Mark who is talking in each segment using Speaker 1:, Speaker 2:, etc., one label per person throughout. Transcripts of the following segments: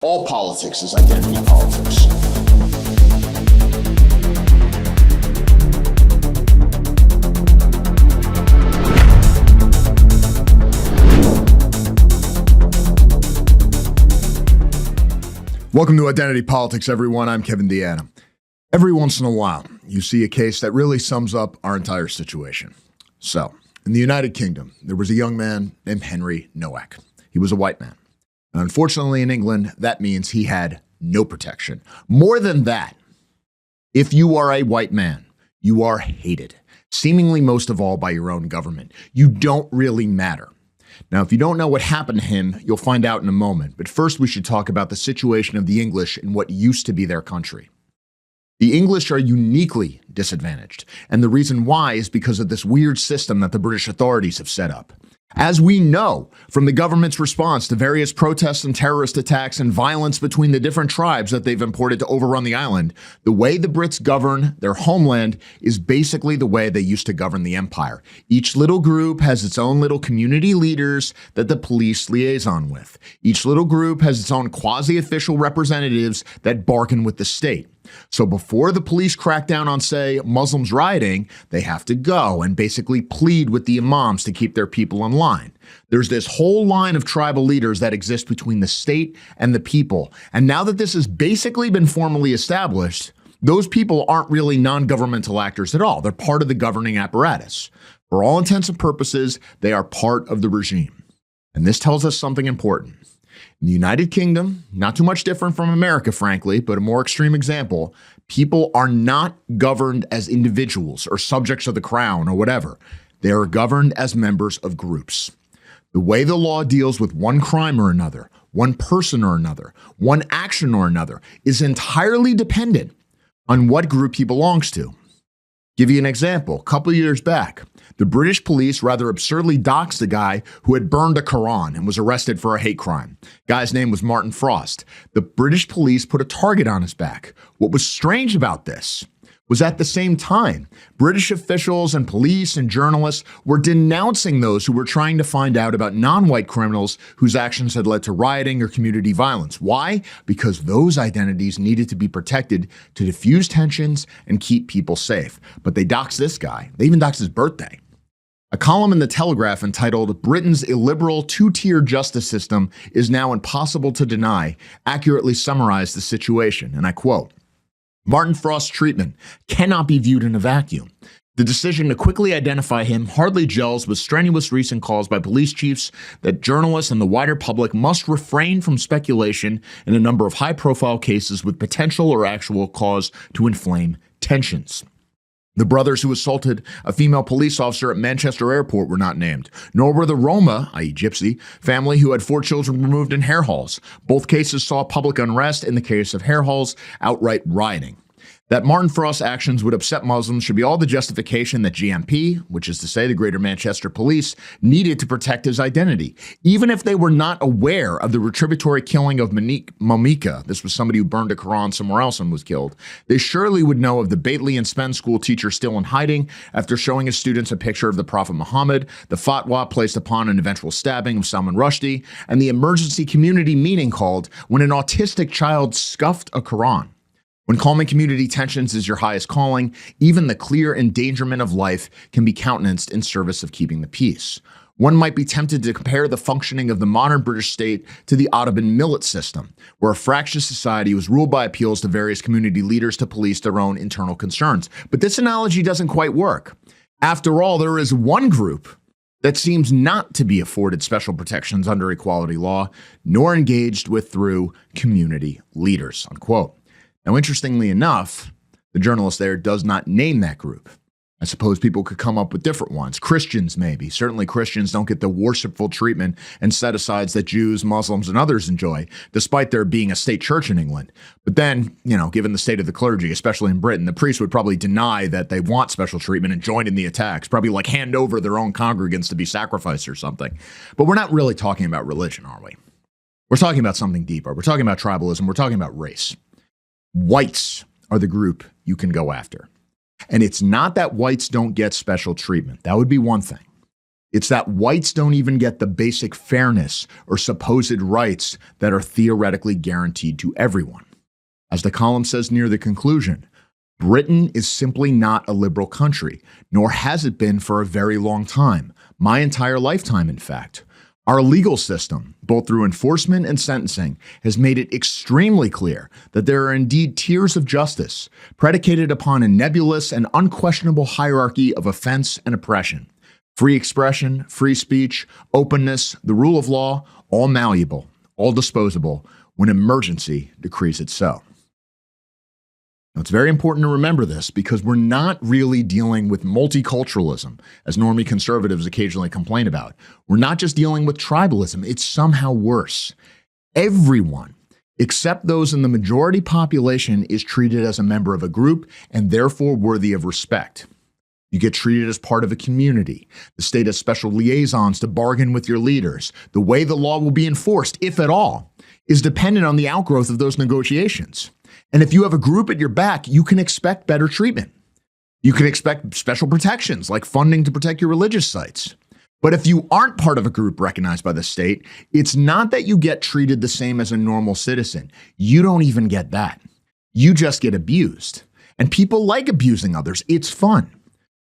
Speaker 1: All politics is identity politics. Welcome to Identity Politics, everyone. I'm Kevin DeAnna. Every once in a while, you see a case that really sums up our entire situation. So, in the United Kingdom, there was a young man named Henry Nowak. He was a white man. And unfortunately, in England, that means he had no protection. More than that, if you are a white man, you are hated, seemingly most of all by your own government. You don't really matter. Now, if you don't know what happened to him, you'll find out in a moment. But first, we should talk about the situation of the English in what used to be their country. The English are uniquely disadvantaged, and the reason why is because of this weird system that the British authorities have set up. As we know from the government's response to various protests and terrorist attacks and violence between the different tribes that they've imported to overrun the island, the way the Brits govern their homeland is basically the way they used to govern the empire. Each little group has its own little community leaders that the police liaison with. Each little group has its own quasi-official representatives that bargain with the state. So before the police crack down on, say, Muslims rioting, they have to go and basically plead with the imams to keep their people in line. There's this whole line of tribal leaders that exist between the state and the people. And now that this has basically been formally established, those people aren't really non-governmental actors at all. They're part of the governing apparatus. For all intents and purposes, they are part of the regime. And this tells us something important. In the United Kingdom, not too much different from America, frankly, but a more extreme example, people are not governed as individuals or subjects of the crown or whatever. They are governed as members of groups. The way the law deals with one crime or another, one person or another, one action or another is entirely dependent on what group he belongs to. Give you an example. A couple of years back, the British police rather absurdly doxed a guy who had burned a Quran and was arrested for a hate crime. Guy's name was Martin Frost. The British police put a target on his back. What was strange about this was at the same time, British officials and police and journalists were denouncing those who were trying to find out about non-white criminals whose actions had led to rioting or community violence. Why? Because those identities needed to be protected to diffuse tensions and keep people safe. But they doxed this guy. They even doxed his birthday. A column in The Telegraph entitled "Britain's Illiberal Two-Tier Justice System is Now Impossible to Deny" accurately summarized the situation, and I quote, "Martin Frost's treatment cannot be viewed in a vacuum. The decision to quickly identify him hardly gels with strenuous recent calls by police chiefs that journalists and the wider public must refrain from speculation in a number of high-profile cases with potential or actual cause to inflame tensions." The brothers who assaulted a female police officer at Manchester Airport were not named, nor were the Roma, i.e. Gypsy, family who had 4 children removed in hair halls. Both cases saw public unrest. In the case of hair halls, outright rioting. That Martin Frost's actions would upset Muslims should be all the justification that GMP, which is to say the Greater Manchester Police, needed to protect his identity. Even if they were not aware of the retributory killing of Momika, this was somebody who burned a Quran somewhere else and was killed, they surely would know of the Bately and Spen school teacher still in hiding after showing his students a picture of the Prophet Muhammad, the fatwa placed upon an eventual stabbing of Salman Rushdie, and the emergency community meeting called when an autistic child scuffed a Quran. When calming community tensions is your highest calling, even the clear endangerment of life can be countenanced in service of keeping the peace. One might be tempted to compare the functioning of the modern British state to the Ottoman millet system, where a fractious society was ruled by appeals to various community leaders to police their own internal concerns. But this analogy doesn't quite work. After all, there is one group that seems not to be afforded special protections under equality law, nor engaged with through community leaders, unquote. Now, interestingly enough, the journalist there does not name that group. I suppose people could come up with different ones. Christians, maybe. Certainly Christians don't get the worshipful treatment and set-asides that Jews, Muslims, and others enjoy, despite there being a state church in England. But then, given the state of the clergy, especially in Britain, the priests would probably deny that they want special treatment and join in the attacks, probably like hand over their own congregants to be sacrificed or something. But we're not really talking about religion, are we? We're talking about something deeper. We're talking about tribalism. We're talking about race. Whites are the group you can go after. And it's not that whites don't get special treatment. That would be one thing. It's that whites don't even get the basic fairness or supposed rights that are theoretically guaranteed to everyone. As the column says near the conclusion, Britain is simply not a liberal country, nor has it been for a very long time, my entire lifetime, in fact. Our legal system, both through enforcement and sentencing, has made it extremely clear that there are indeed tiers of justice, predicated upon a nebulous and unquestionable hierarchy of offense and oppression. Free expression, free speech, openness, the rule of law, all malleable, all disposable, when emergency decrees it so. Now, it's very important to remember this because we're not really dealing with multiculturalism, as normie conservatives occasionally complain about. We're not just dealing with tribalism. It's somehow worse. Everyone, except those in the majority population, is treated as a member of a group and therefore worthy of respect. You get treated as part of a community. The state has special liaisons to bargain with your leaders. The way the law will be enforced, if at all, is dependent on the outgrowth of those negotiations. And if you have a group at your back, you can expect better treatment. You can expect special protections like funding to protect your religious sites. But if you aren't part of a group recognized by the state, it's not that you get treated the same as a normal citizen. You don't even get that. You just get abused. And people like abusing others. It's fun.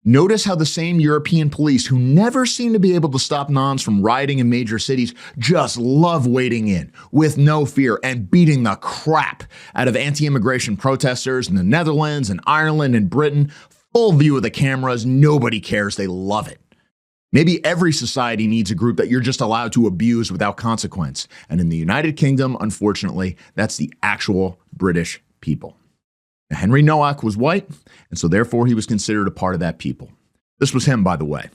Speaker 1: Notice how the same European police who never seem to be able to stop nons from rioting in major cities just love wading in with no fear and beating the crap out of anti-immigration protesters in the Netherlands and Ireland and Britain. Full view of the cameras, nobody cares, they love it. Maybe every society needs a group that you're just allowed to abuse without consequence. And in the United Kingdom, unfortunately, that's the actual British people. Now, Henry Nowak was white, and so therefore he was considered a part of that people. This was him, by the way.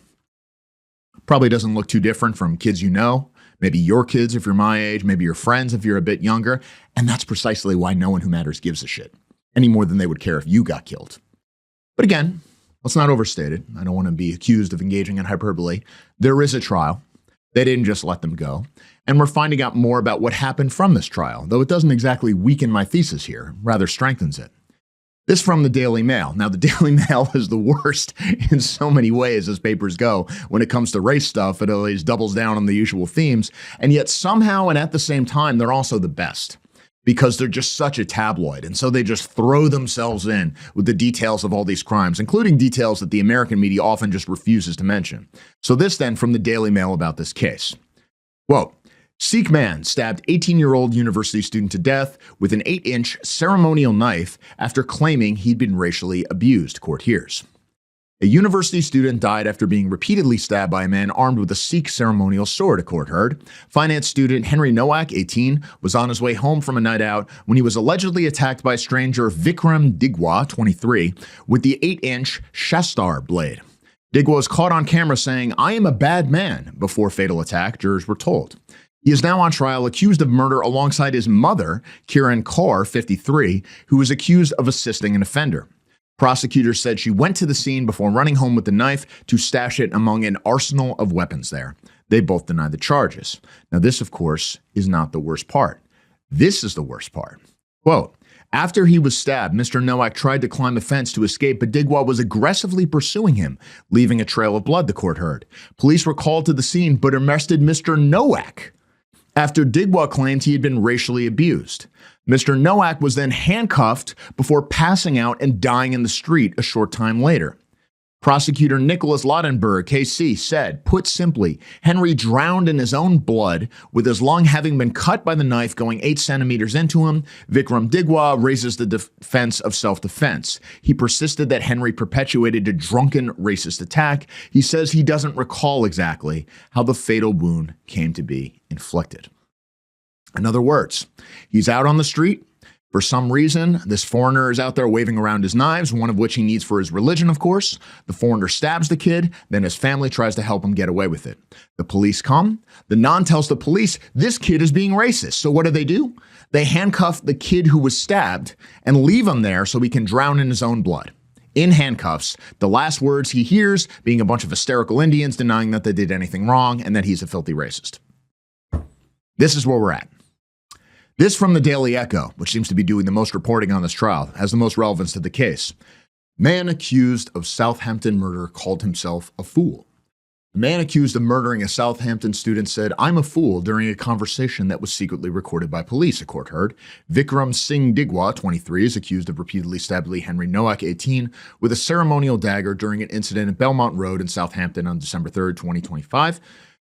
Speaker 1: Probably doesn't look too different from kids you know, maybe your kids if you're my age, maybe your friends if you're a bit younger, and that's precisely why no one who matters gives a shit, any more than they would care if you got killed. But again, let's not overstate it. I don't want to be accused of engaging in hyperbole. There is a trial. They didn't just let them go. And we're finding out more about what happened from this trial, though it doesn't exactly weaken my thesis here, rather strengthens it. This from the Daily Mail. Now, the Daily Mail is the worst in so many ways as papers go. When it comes to race stuff, it always doubles down on the usual themes. And yet somehow and at the same time, they're also the best because they're just such a tabloid. And so they just throw themselves in with the details of all these crimes, including details that the American media often just refuses to mention. So this then from the Daily Mail about this case. Quote, Sikh man stabbed 18-year-old university student to death with an 8-inch ceremonial knife after claiming he'd been racially abused, court hears. A university student died after being repeatedly stabbed by a man armed with a Sikh ceremonial sword, a court heard. Finance student Henry Nowak, 18, was on his way home from a night out when he was allegedly attacked by stranger Vikram Digwa, 23, with the 8-inch Shastar blade. Digwa was caught on camera saying, "I am a bad man," before fatal attack, jurors were told. He is now on trial accused of murder alongside his mother, Kiran Kaur, 53, who was accused of assisting an offender. Prosecutors said she went to the scene before running home with the knife to stash it among an arsenal of weapons there. They both denied the charges. Now this, of course, is not the worst part. This is the worst part. Quote, after he was stabbed, Mr. Nowak tried to climb a fence to escape, but Digwa was aggressively pursuing him, leaving a trail of blood, the court heard. Police were called to the scene, but arrested Mr. Nowak after Digwa claimed he had been racially abused. Mr. Nowak was then handcuffed before passing out and dying in the street a short time later. Prosecutor Nicholas Laudenberg, KC, said, put simply, Henry drowned in his own blood, with his lung having been cut by the knife going 8 centimeters into him. Vikram Digwa raises the defense of self-defense. He persisted that Henry perpetuated a drunken racist attack. He says he doesn't recall exactly how the fatal wound came to be inflicted. In other words, he's out on the street. For some reason, this foreigner is out there waving around his knives, one of which he needs for his religion, of course. The foreigner stabs the kid, then his family tries to help him get away with it. The police come. The non tells the police, this kid is being racist. So what do? They handcuff the kid who was stabbed and leave him there so he can drown in his own blood. In handcuffs, the last words he hears being a bunch of hysterical Indians denying that they did anything wrong and that he's a filthy racist. This is where we're at. This from the Daily Echo, which seems to be doing the most reporting on this trial, has the most relevance to the case. Man accused of Southampton murder called himself a fool. The man accused of murdering a Southampton student said, "I'm a fool," during a conversation that was secretly recorded by police, a court heard. Vikram Singh Digwa, 23, is accused of repeatedly stabbing Henry Nowak, 18, with a ceremonial dagger during an incident at Belmont Road in Southampton on December 3, 2025.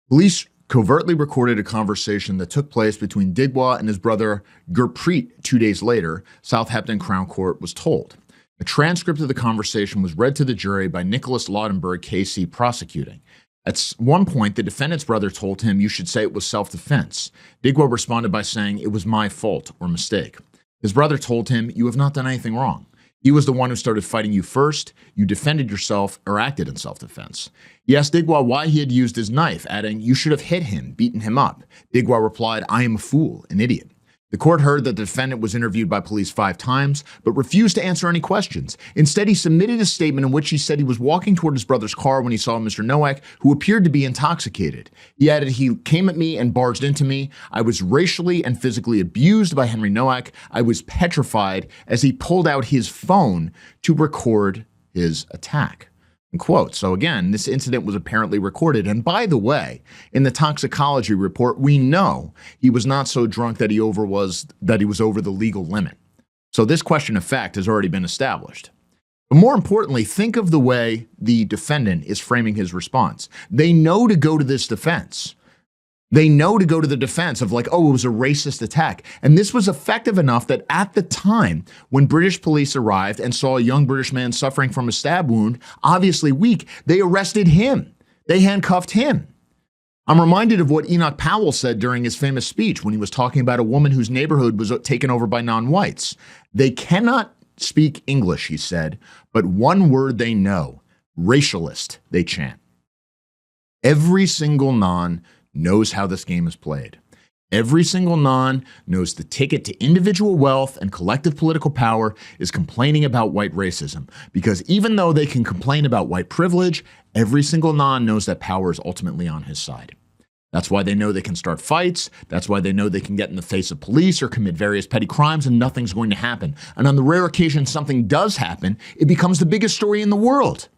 Speaker 1: Police covertly recorded a conversation that took place between Digwa and his brother Gurpreet 2 days later, Southampton Crown Court was told. A transcript of the conversation was read to the jury by Nicholas Laudenberg, KC, prosecuting. At one point, the defendant's brother told him, "You should say it was self-defense." Digwa responded by saying, "It was my fault or mistake." His brother told him, "You have not done anything wrong. He was the one who started fighting you first. You defended yourself or acted in self-defense." He asked Digwa why he had used his knife, adding, "You should have hit him, beaten him up." Digwa replied, "I am a fool, an idiot." The court heard that the defendant was interviewed by police 5 times, but refused to answer any questions. Instead, he submitted a statement in which he said he was walking toward his brother's car when he saw Mr. Nowak, who appeared to be intoxicated. He added, "He came at me and barged into me. I was racially and physically abused by Henry Nowak. I was petrified," as he pulled out his phone to record his attack. Quote. So again, this incident was apparently recorded. And by the way, in the toxicology report, we know he was not so drunk that he was over the legal limit. So this question of fact has already been established. But more importantly, think of the way the defendant is framing his response. They know to go to this defense. They know to go to the defense of like, oh, it was a racist attack. And this was effective enough that at the time when British police arrived and saw a young British man suffering from a stab wound, obviously weak, they arrested him. They handcuffed him. I'm reminded of what Enoch Powell said during his famous speech when he was talking about a woman whose neighborhood was taken over by non-whites. They cannot speak English, he said, but one word they know, racialist, they chant. Every single non knows how this game is played. Every single non knows the ticket to individual wealth and collective political power is complaining about white racism. Because even though they can complain about white privilege, every single non knows that power is ultimately on his side. That's why they know they can start fights. That's why they know they can get in the face of police or commit various petty crimes and nothing's going to happen. And on the rare occasion something does happen, it becomes the biggest story in the world.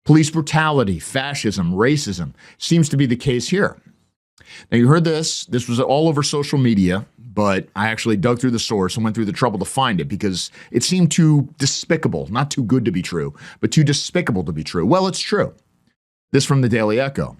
Speaker 1: Police brutality, fascism, racism seems to be the case here. Now, you heard this was all over social media, but I actually dug through the source and went through the trouble to find it because it seemed too despicable, not too good to be true, but too despicable to be true. Well, it's true. This from the Daily Echo.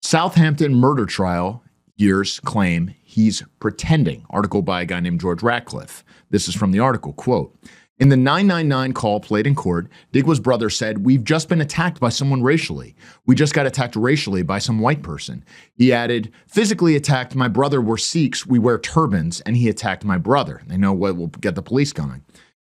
Speaker 1: Southampton murder trial, years claim he's pretending. Article by a guy named George Ratcliffe. This is from the article, quote, "In the 999 call played in court, Digwa's brother said, 'We've just been attacked by someone racially. We just got attacked racially by some white person.' He added, 'Physically attacked my brother. We're Sikhs. We wear turbans, and he attacked my brother.' They know what will get the police coming.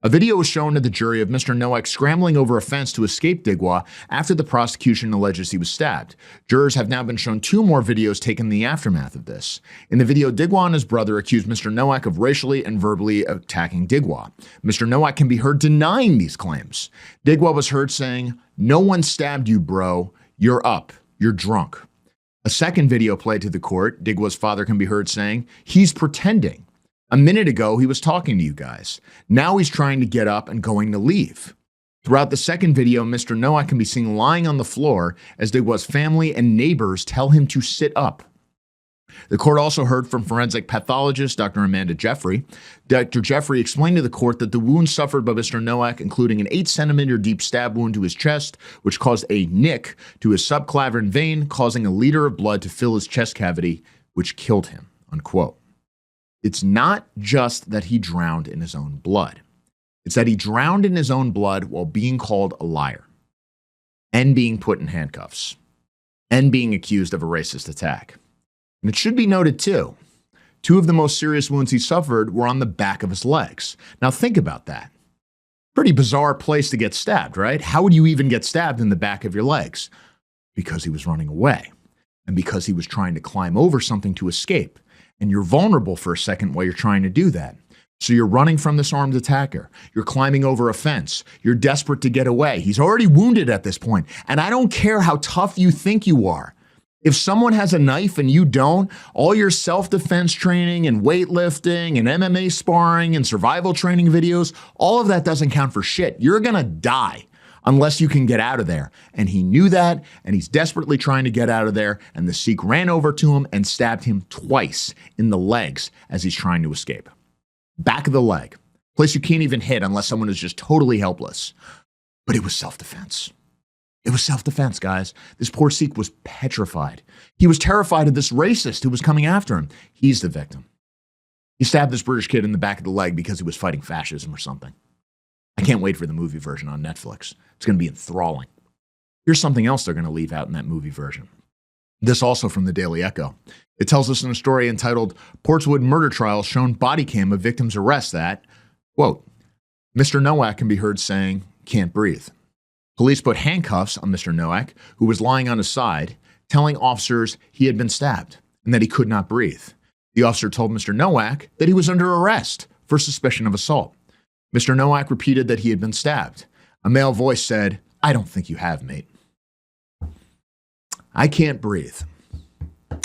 Speaker 1: A video was shown to the jury of Mr. Nowak scrambling over a fence to escape Digwa after the prosecution alleges he was stabbed. Jurors have now been shown 2 more videos taken in the aftermath of this. In the video, Digwa and his brother accused Mr. Nowak of racially and verbally attacking Digwa. Mr. Nowak can be heard denying these claims. Digwa was heard saying, 'No one stabbed you, bro. You're up. You're drunk.' A second video played to the court, Digwa's father can be heard saying, 'He's pretending. A minute ago, he was talking to you guys. Now he's trying to get up and going to leave.' Throughout the second video, Mr. Nowak can be seen lying on the floor as Digwa's family and neighbors tell him to sit up. The court also heard from forensic pathologist Dr. Amanda Jeffrey. Dr. Jeffrey explained to the court that the wounds suffered by Mr. Nowak, including an 8-centimeter deep stab wound to his chest, which caused a nick to his subclavian vein, causing a liter of blood to fill his chest cavity, which killed him," unquote. It's not just that he drowned in his own blood. It's that he drowned in his own blood while being called a liar and being put in handcuffs and being accused of a racist attack. And it should be noted too, 2 of the most serious wounds he suffered were on the back of his legs. Now think about that. Pretty bizarre place to get stabbed, right? How would you even get stabbed in the back of your legs? Because he was running away and because he was trying to climb over something to escape. And you're vulnerable for a second while you're trying to do that. So you're running from this armed attacker. You're climbing over a fence. You're desperate to get away. He's already wounded at this point. And I don't care how tough you think you are. If someone has a knife and you don't, all your self-defense training and weightlifting and MMA sparring and survival training videos, all of that doesn't count for shit. You're going to die. unless you can get out of there. And he knew that, and he's desperately trying to get out of there, and the Sikh ran over to him and stabbed him twice in the legs as he's trying to escape. Back of the leg, place you can't even hit unless someone is just totally helpless. But it was self-defense. It was self-defense, guys. This poor Sikh was petrified. He was terrified of this racist who was coming after him. He's the victim. He stabbed this British kid in the back of the leg because he was fighting fascism or something. I can't wait for the movie version on Netflix. It's going to be enthralling. Here's something else they're going to leave out in that movie version. This also from the Daily Echo. It tells us in a story entitled, Portswood Murder Trial Shown Body Cam of Victim's Arrest that, quote, Mr. Nowak can be heard saying, can't breathe. Police put handcuffs on Mr. Nowak, who was lying on his side, telling officers he had been stabbed and that he could not breathe. The officer told Mr. Nowak that he was under arrest for suspicion of assault. Mr. Nowak repeated that he had been stabbed. A male voice said, I don't think you have, mate. I can't breathe. Now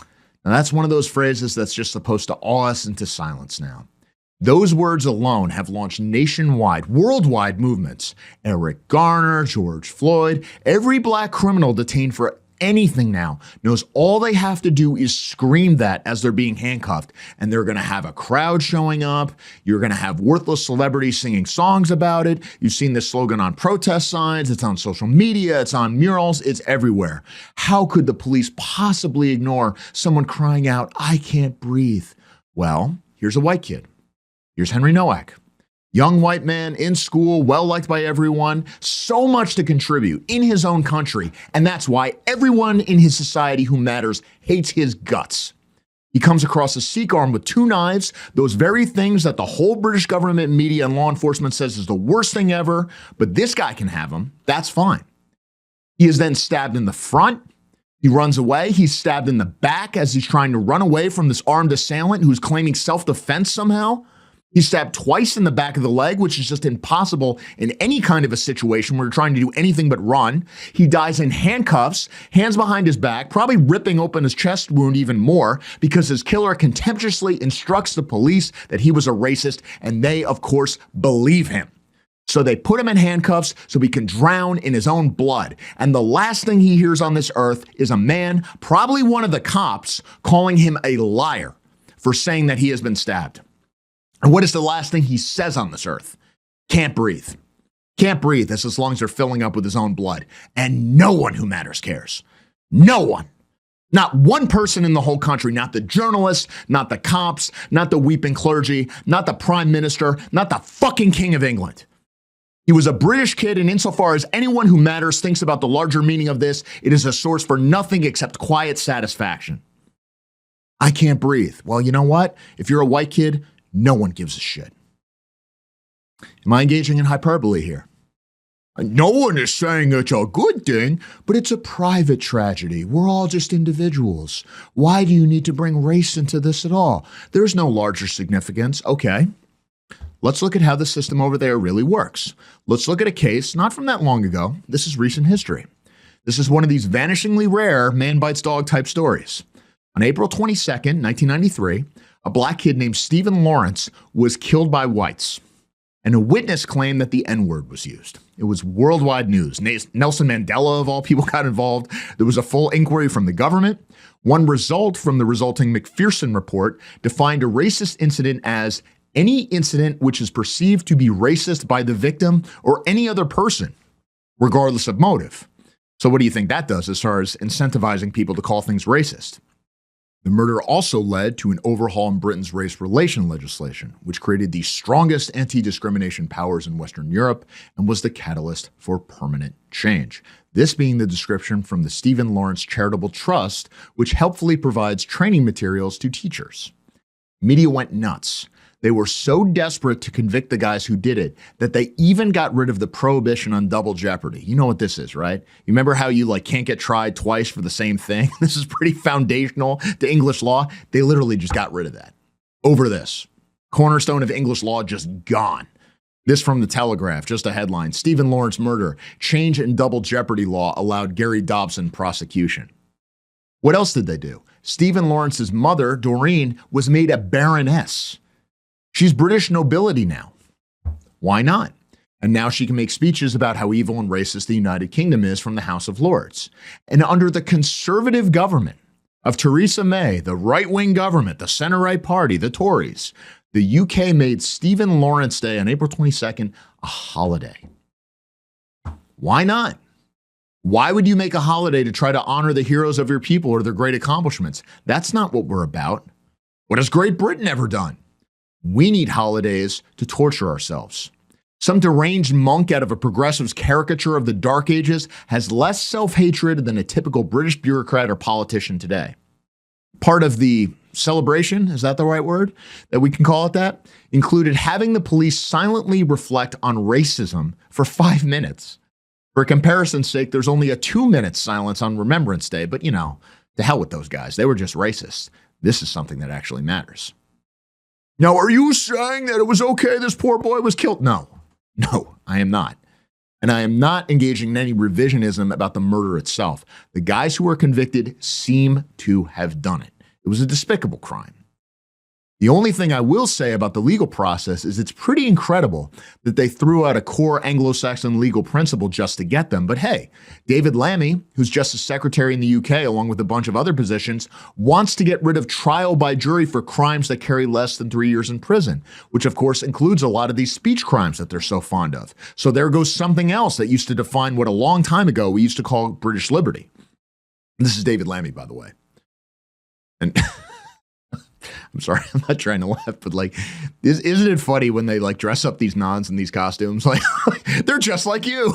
Speaker 1: that's one of those phrases that's just supposed to awe us into silence now. Those words alone have launched nationwide, worldwide movements. Eric Garner, George Floyd, every black criminal detained for anything now knows all they have to do is scream that as they're being handcuffed, and they're going to have a crowd showing up. You're going to have worthless celebrities singing songs about it. You've seen this slogan on protest signs. It's on social media. It's on murals. It's everywhere. How could the police possibly ignore someone crying out, I can't breathe? Well, here's a white kid. Here's Henry Nowak. Young white man in school, well-liked by everyone, so much to contribute in his own country, and that's why everyone in his society who matters hates his guts. He comes across a Sikh armed with 2 knives, those very things that the whole British government, media, and law enforcement says is the worst thing ever, but this guy can have them. That's fine. He is then stabbed in the front. He runs away. He's stabbed in the back as he's trying to run away from this armed assailant who's claiming self-defense somehow. He's stabbed twice in the back of the leg, which is just impossible in any kind of a situation where you're trying to do anything but run. He dies in handcuffs, hands behind his back, probably ripping open his chest wound even more because his killer contemptuously instructs the police that he was a racist, and they, of course, believe him. So they put him in handcuffs so he can drown in his own blood. And the last thing he hears on this earth is a man, probably one of the cops, calling him a liar for saying that he has been stabbed. And what is the last thing he says on this earth? Can't breathe. Can't breathe. That's as long as they're filling up with his own blood. And no one who matters cares. No one. Not one person in the whole country, not the journalists, not the cops, not the weeping clergy, not the prime minister, not the fucking king of England. He was a British kid, and insofar as anyone who matters thinks about the larger meaning of this, it is a source for nothing except quiet satisfaction. I can't breathe. Well, you know what? If you're a white kid, no one gives a shit. Am I engaging in hyperbole here? No one is saying it's a good thing, but it's a private tragedy. We're all just individuals. Why do you need to bring race into this at all? There's no larger significance. Okay, let's look at how the system over there really works. Let's look at a case not from that long ago. This is recent history. This is one of these vanishingly rare man bites dog type stories. On April 22nd, 1993, a black kid named Stephen Lawrence was killed by whites, and a witness claimed that the N-word was used. It was worldwide news. Nelson Mandela, of all people, got involved. There was a full inquiry from the government. One result from the resulting McPherson report defined a racist incident as any incident which is perceived to be racist by the victim or any other person, regardless of motive. So what do you think that does as far as incentivizing people to call things racist? The murder also led to an overhaul in Britain's race relation legislation, which created the strongest anti-discrimination powers in Western Europe and was the catalyst for permanent change. This being the description from the Stephen Lawrence Charitable Trust, which helpfully provides training materials to teachers. Media went nuts. They were so desperate to convict the guys who did it that they even got rid of the prohibition on double jeopardy. You know what this is, right? You remember how you can't get tried twice for the same thing? This is pretty foundational to English law. They literally just got rid of that over this. Cornerstone of English law just gone. This from the Telegraph, just a headline. Stephen Lawrence murder. Change in double jeopardy law allowed Gary Dobson prosecution. What else did they do? Stephen Lawrence's mother, Doreen, was made a baroness. She's British nobility now. Why not? And now she can make speeches about how evil and racist the United Kingdom is from the House of Lords. And under the conservative government of Theresa May, the right-wing government, the center-right party, the Tories, the UK made Stephen Lawrence Day on April 22nd a holiday. Why not? Why would you make a holiday to try to honor the heroes of your people or their great accomplishments? That's not what we're about. What has Great Britain ever done? We need holidays to torture ourselves. Some deranged monk out of a progressive's caricature of the Dark Ages has less self-hatred than a typical British bureaucrat or politician today. Part of the celebration, is that the right word, that we can call it that, included having the police silently reflect on racism for 5 minutes. For comparison's sake, there's only a 2-minute silence on Remembrance Day, but to hell with those guys. They were just racist. This is something that actually matters. Now, are you saying that it was okay this poor boy was killed? No, I am not. And I am not engaging in any revisionism about the murder itself. The guys who were convicted seem to have done it. It was a despicable crime. The only thing I will say about the legal process is it's pretty incredible that they threw out a core Anglo-Saxon legal principle just to get them. But hey, David Lammy, who's Justice Secretary in the UK, along with a bunch of other positions, wants to get rid of trial by jury for crimes that carry less than 3 years in prison, which of course includes a lot of these speech crimes that they're so fond of. So there goes something else that used to define what a long time ago we used to call British liberty. And this is David Lammy, by the way. And I'm sorry, I'm not trying to laugh, but isn't it funny when they dress up these nuns in these costumes? They're just like you.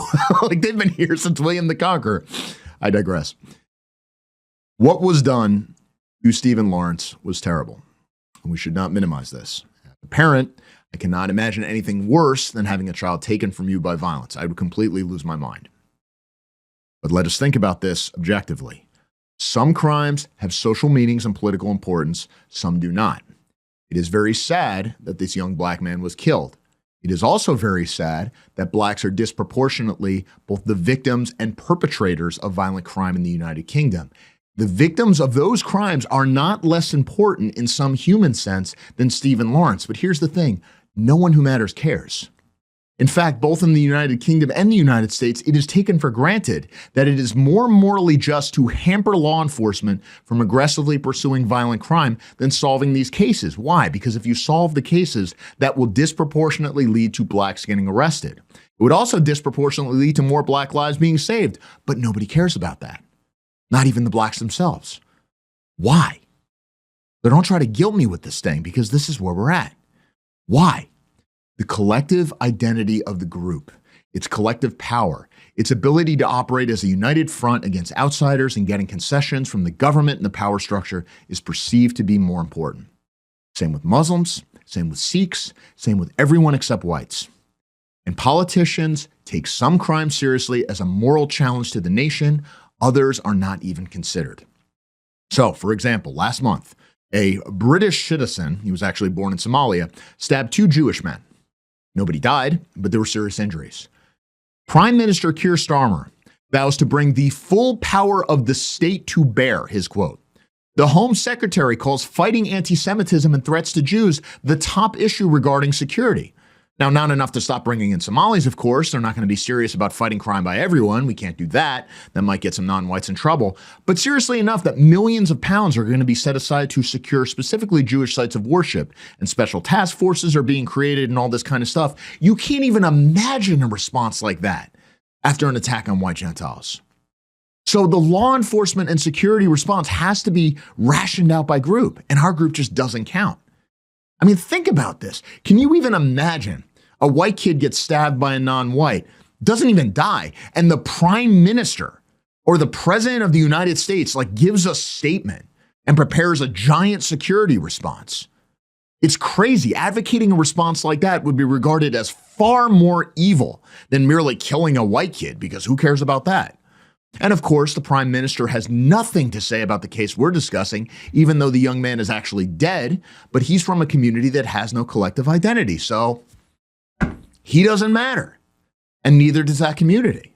Speaker 1: They've been here since William the Conqueror. I digress. What was done to Stephen Lawrence was terrible, and we should not minimize this. As a parent, I cannot imagine anything worse than having a child taken from you by violence. I would completely lose my mind. But let us think about this objectively. Some crimes have social meanings and political importance, some do not. It is very sad that this young black man was killed. It is also very sad that blacks are disproportionately both the victims and perpetrators of violent crime in the United Kingdom. The victims of those crimes are not less important in some human sense than Stephen Lawrence. But here's the thing, no one who matters cares. In fact, both in the United Kingdom and the United States, it is taken for granted that it is more morally just to hamper law enforcement from aggressively pursuing violent crime than solving these cases. Why? Because if you solve the cases, that will disproportionately lead to blacks getting arrested. It would also disproportionately lead to more black lives being saved, but nobody cares about that. Not even the blacks themselves. Why? But don't try to guilt me with this thing, because this is where we're at. Why? The collective identity of the group, its collective power, its ability to operate as a united front against outsiders and getting concessions from the government and the power structure is perceived to be more important. Same with Muslims, same with Sikhs, same with everyone except whites. And politicians take some crimes seriously as a moral challenge to the nation. Others are not even considered. So, for example, last month, a British citizen, he was actually born in Somalia, stabbed 2 Jewish men. Nobody died, but there were serious injuries. Prime Minister Keir Starmer vows to bring the full power of the state to bear, his quote. The Home Secretary calls fighting anti-Semitism and threats to Jews the top issue regarding security. Now, not enough to stop bringing in Somalis, of course. They're not going to be serious about fighting crime by everyone. We can't do that. That might get some non-whites in trouble. But seriously enough that millions of pounds are going to be set aside to secure specifically Jewish sites of worship, and special task forces are being created and all this kind of stuff. You can't even imagine a response like that after an attack on white Gentiles. So the law enforcement and security response has to be rationed out by group, and our group just doesn't count. I mean, think about this. Can you even imagine a white kid gets stabbed by a non-white, doesn't even die, and the prime minister or the president of the United States gives a statement and prepares a giant security response? It's crazy. Advocating a response like that would be regarded as far more evil than merely killing a white kid, because who cares about that? And of course, the prime minister has nothing to say about the case we're discussing, even though the young man is actually dead, but he's from a community that has no collective identity. So he doesn't matter, and neither does that community.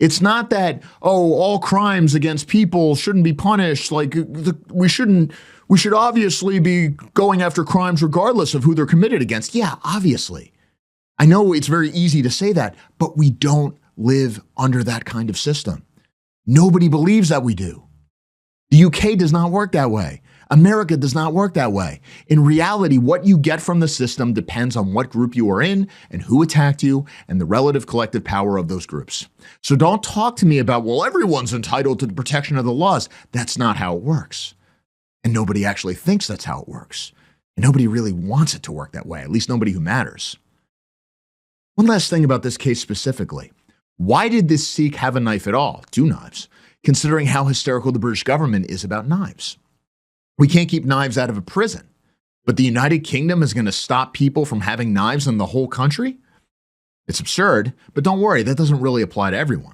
Speaker 1: It's not that, all crimes against people shouldn't be punished. We should obviously be going after crimes regardless of who they're committed against. Yeah, obviously. I know it's very easy to say that, but we don't live under that kind of system. Nobody believes that we do. The UK does not work that way. America does not work that way. In reality, what you get from the system depends on what group you are in and who attacked you and the relative collective power of those groups. So don't talk to me about, well, everyone's entitled to the protection of the laws. That's not how it works. And nobody actually thinks that's how it works. And nobody really wants it to work that way, at least nobody who matters. One last thing about this case specifically. Why did this Sikh have a knife at all? 2 knives, considering how hysterical the British government is about knives. We can't keep knives out of a prison, but the United Kingdom is going to stop people from having knives in the whole country? It's absurd, but don't worry, that doesn't really apply to everyone.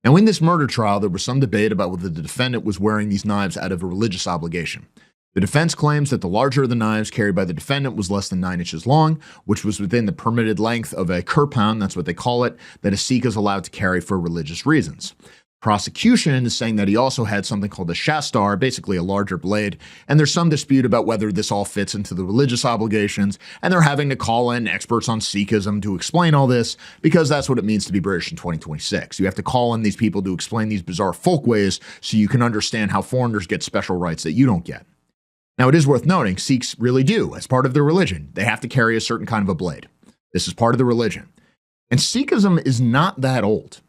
Speaker 1: Now, in this murder trial, there was some debate about whether the defendant was wearing these knives out of a religious obligation. The defense claims that the larger of the knives carried by the defendant was less than 9 inches long, which was within the permitted length of a kirpan, that's what they call it, that a Sikh is allowed to carry for religious reasons. Prosecution is saying that he also had something called a shastar, basically a larger blade, and there's some dispute about whether this all fits into the religious obligations, and they're having to call in experts on Sikhism to explain all this, because that's what it means to be British in 2026. You have to call in these people to explain these bizarre folkways so you can understand how foreigners get special rights that you don't get. Now, it is worth noting, Sikhs really do, as part of their religion. They have to carry a certain kind of a blade. This is part of the religion. And Sikhism is not that old.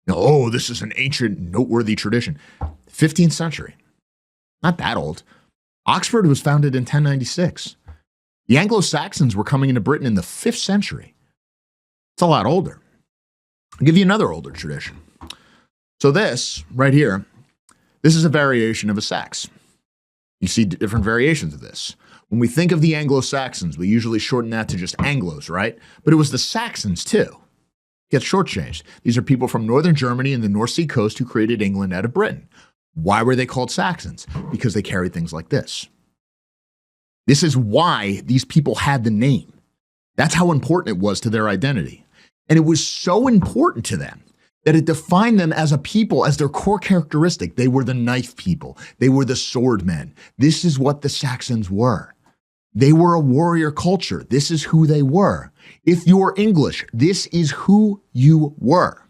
Speaker 1: Oh, this is an ancient, noteworthy tradition. 15th century. Not that old. Oxford was founded in 1096. The Anglo-Saxons were coming into Britain in the 5th century. It's a lot older. I'll give you another older tradition. So this, right here, this is a variation of a sax. You see different variations of this. When we think of the Anglo-Saxons, we usually shorten that to just Anglos, right? But it was the Saxons too. Gets shortchanged. These are people from northern Germany and the North Sea coast who created England out of Britain. Why were they called Saxons? Because they carried things like this. This is why these people had the name. That's how important it was to their identity. And it was so important to them that it defined them as a people, as their core characteristic. They were the knife people. They were the swordmen. This is what the Saxons were. They were a warrior culture. This is who they were. If you're English, this is who you were.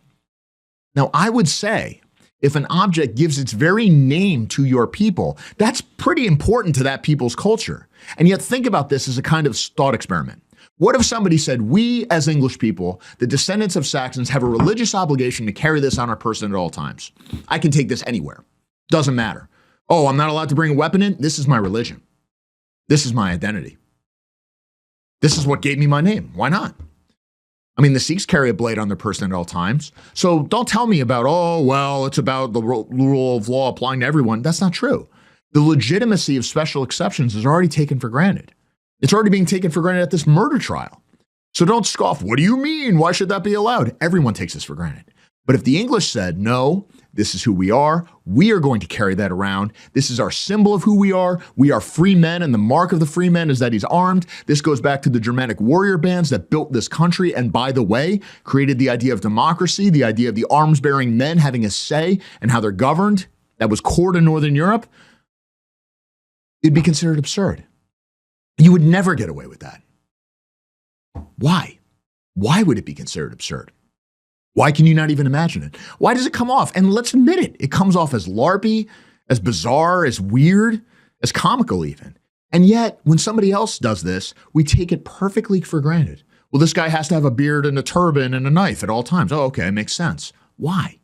Speaker 1: Now, I would say if an object gives its very name to your people, that's pretty important to that people's culture. And yet think about this as a kind of thought experiment. What if somebody said, we as English people, the descendants of Saxons, have a religious obligation to carry this on our person at all times. I can take this anywhere. Doesn't matter. Oh, I'm not allowed to bring a weapon in? This is my religion. This is my identity. This is what gave me my name. Why not? I mean, the Sikhs carry a blade on their person at all times. So don't tell me about, oh, well, it's about the rule of law applying to everyone. That's not true. The legitimacy of special exceptions is already taken for granted. It's already being taken for granted at this murder trial. So don't scoff. What do you mean? Why should that be allowed? Everyone takes this for granted. But if the English said, no, this is who we are going to carry that around. This is our symbol of who we are free men, and the mark of the free man is that he's armed. This goes back to the Germanic warrior bands that built this country, and by the way, created the idea of democracy, the idea of the arms-bearing men having a say and how they're governed. That was core to Northern Europe. It'd be considered absurd. You would never get away with that. Why? Why would it be considered absurd? Why can you not even imagine it? Why does it come off? And let's admit it, it comes off as LARPy, as bizarre, as weird, as comical even. And yet, when somebody else does this, we take it perfectly for granted. Well, this guy has to have a beard and a turban and a knife at all times. Oh, okay, it makes sense. Why?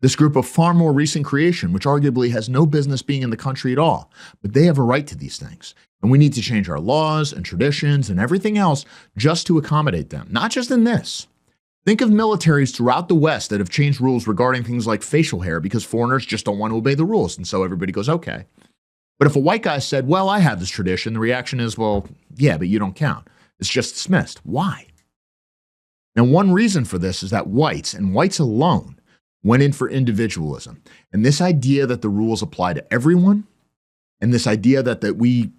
Speaker 1: This group of far more recent creation, which arguably has no business being in the country at all, but they have a right to these things. And we need to change our laws and traditions and everything else just to accommodate them, not just in this. Think of militaries throughout the West that have changed rules regarding things like facial hair because foreigners just don't want to obey the rules. And so everybody goes, okay. But if a white guy said, well, I have this tradition, the reaction is, well, yeah, but you don't count. It's just dismissed. Why? Now, one reason for this is that whites, and whites alone, went in for individualism. And this idea that the rules apply to everyone, and this idea that we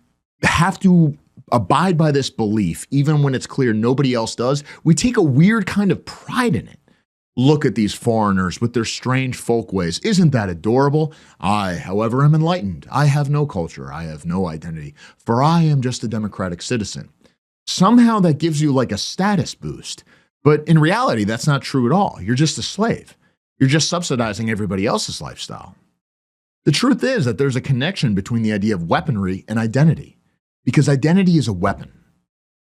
Speaker 1: have to abide by this belief, even when it's clear nobody else does, we take a weird kind of pride in it. Look at these foreigners with their strange folkways. Isn't that adorable? I, however, am enlightened. I have no culture. I have no identity, for I am just a democratic citizen. somehow that gives you like a status boost. But in reality, that's not true at all. You're just a slave. You're just subsidizing everybody else's lifestyle. The truth is that there's a connection between the idea of weaponry and identity, because identity is a weapon.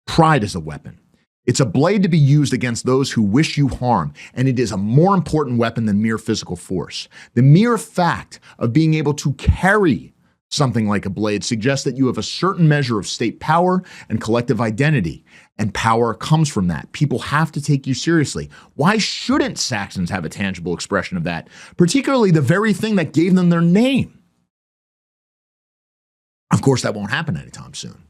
Speaker 1: Pride is a weapon. It's a blade to be used against those who wish you harm, and it is a more important weapon than mere physical force. The mere fact of being able to carry something like a blade suggests that you have a certain measure of state power and collective identity, and power comes from that. People have to take you seriously. Why shouldn't Saxons have a tangible expression of that, particularly the very thing that gave them their name? Of course, that won't happen anytime soon.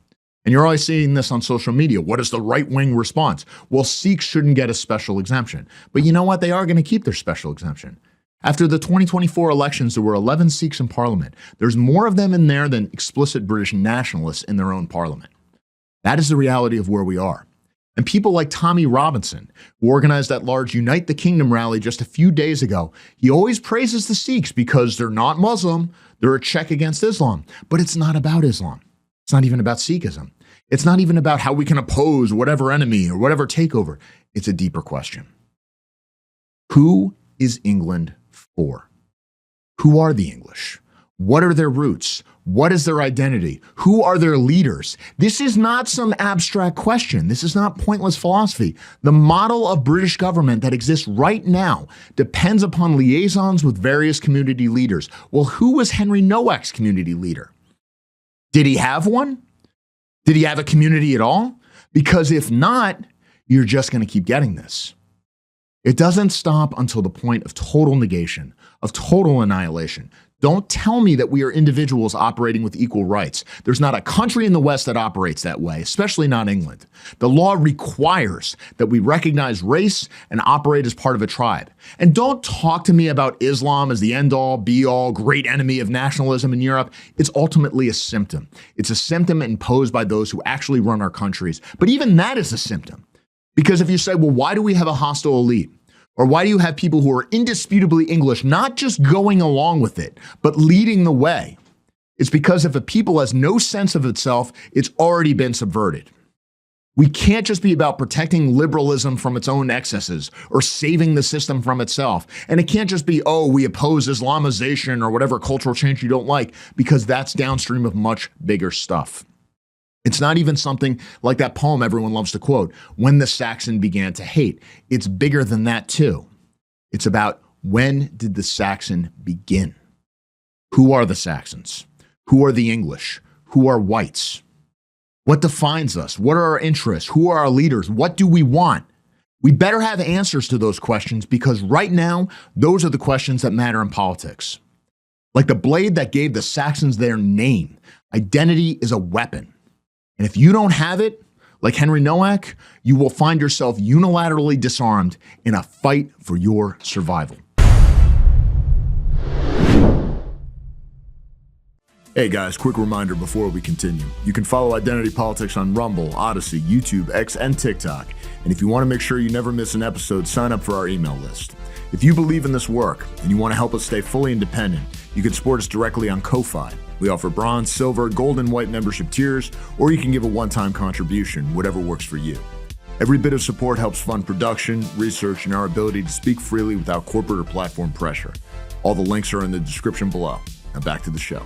Speaker 1: And you're always seeing this on social media. What is the right-wing response? Well, Sikhs shouldn't get a special exemption. But you know what? They are going to keep their special exemption. After the 2024 elections, there were 11 Sikhs in parliament. There's more of them in there than explicit British nationalists in their own parliament. That is the reality of where we are. And people like Tommy Robinson, who organized that large Unite the Kingdom rally just a few days ago, he always praises the Sikhs because they're not Muslim, they're a check against Islam. But it's not about Islam. It's not even about Sikhism. It's not even about how we can oppose whatever enemy or whatever takeover. It's a deeper question. Who is England for? Who are the English? What are their roots? What is their identity? Who are their leaders? This is not some abstract question. This is not pointless philosophy. The model of British government that exists right now depends upon liaisons with various community leaders. Well, who was Henry Nowak's community leader? Did he have one? Did he have a community at all? Because if not, you're just going to keep getting this. It doesn't stop until the point of total negation, of total annihilation. Don't tell me that we are individuals operating with equal rights. There's not a country in the West that operates that way, especially not England. The law requires that we recognize race and operate as part of a tribe. And don't talk to me about Islam as the end-all, be-all, great enemy of nationalism in Europe. It's ultimately a symptom. It's a symptom imposed by those who actually run our countries. But even that is a symptom. Because if you say, well, why do we have a hostile elite? Or why do you have people who are indisputably English, not just going along with it, but leading the way? It's because if a people has no sense of itself, it's already been subverted. We can't just be about protecting liberalism from its own excesses or saving the system from itself. And it can't just be, oh, we oppose Islamization or whatever cultural change you don't like, because that's downstream of much bigger stuff. It's not even something like that poem everyone loves to quote, When the Saxon Began to Hate. It's bigger than that too. It's about, when did the Saxon begin? Who are the Saxons? Who are the English? Who are whites? What defines us? What are our interests? Who are our leaders? What do we want? We better have answers to those questions, because right now, those are the questions that matter in politics. Like the blade that gave the Saxons their name, identity is a weapon. And if you don't have it, like Henry Nowak, you will find yourself unilaterally disarmed in a fight for your survival. Hey guys, quick reminder before we continue. You can follow Identity Politics on Rumble, Odyssey, YouTube, X, and TikTok. And if you want to make sure you never miss an episode, sign up for our email list. If you believe in this work and you want to help us stay fully independent, you can support us directly on Ko-Fi. We offer bronze, silver, gold, and white membership tiers, or you can give a one-time contribution, whatever works for you. Every bit of support helps fund production, research, and our ability to speak freely without corporate or platform pressure. All the links are in the description below. Now back to the show.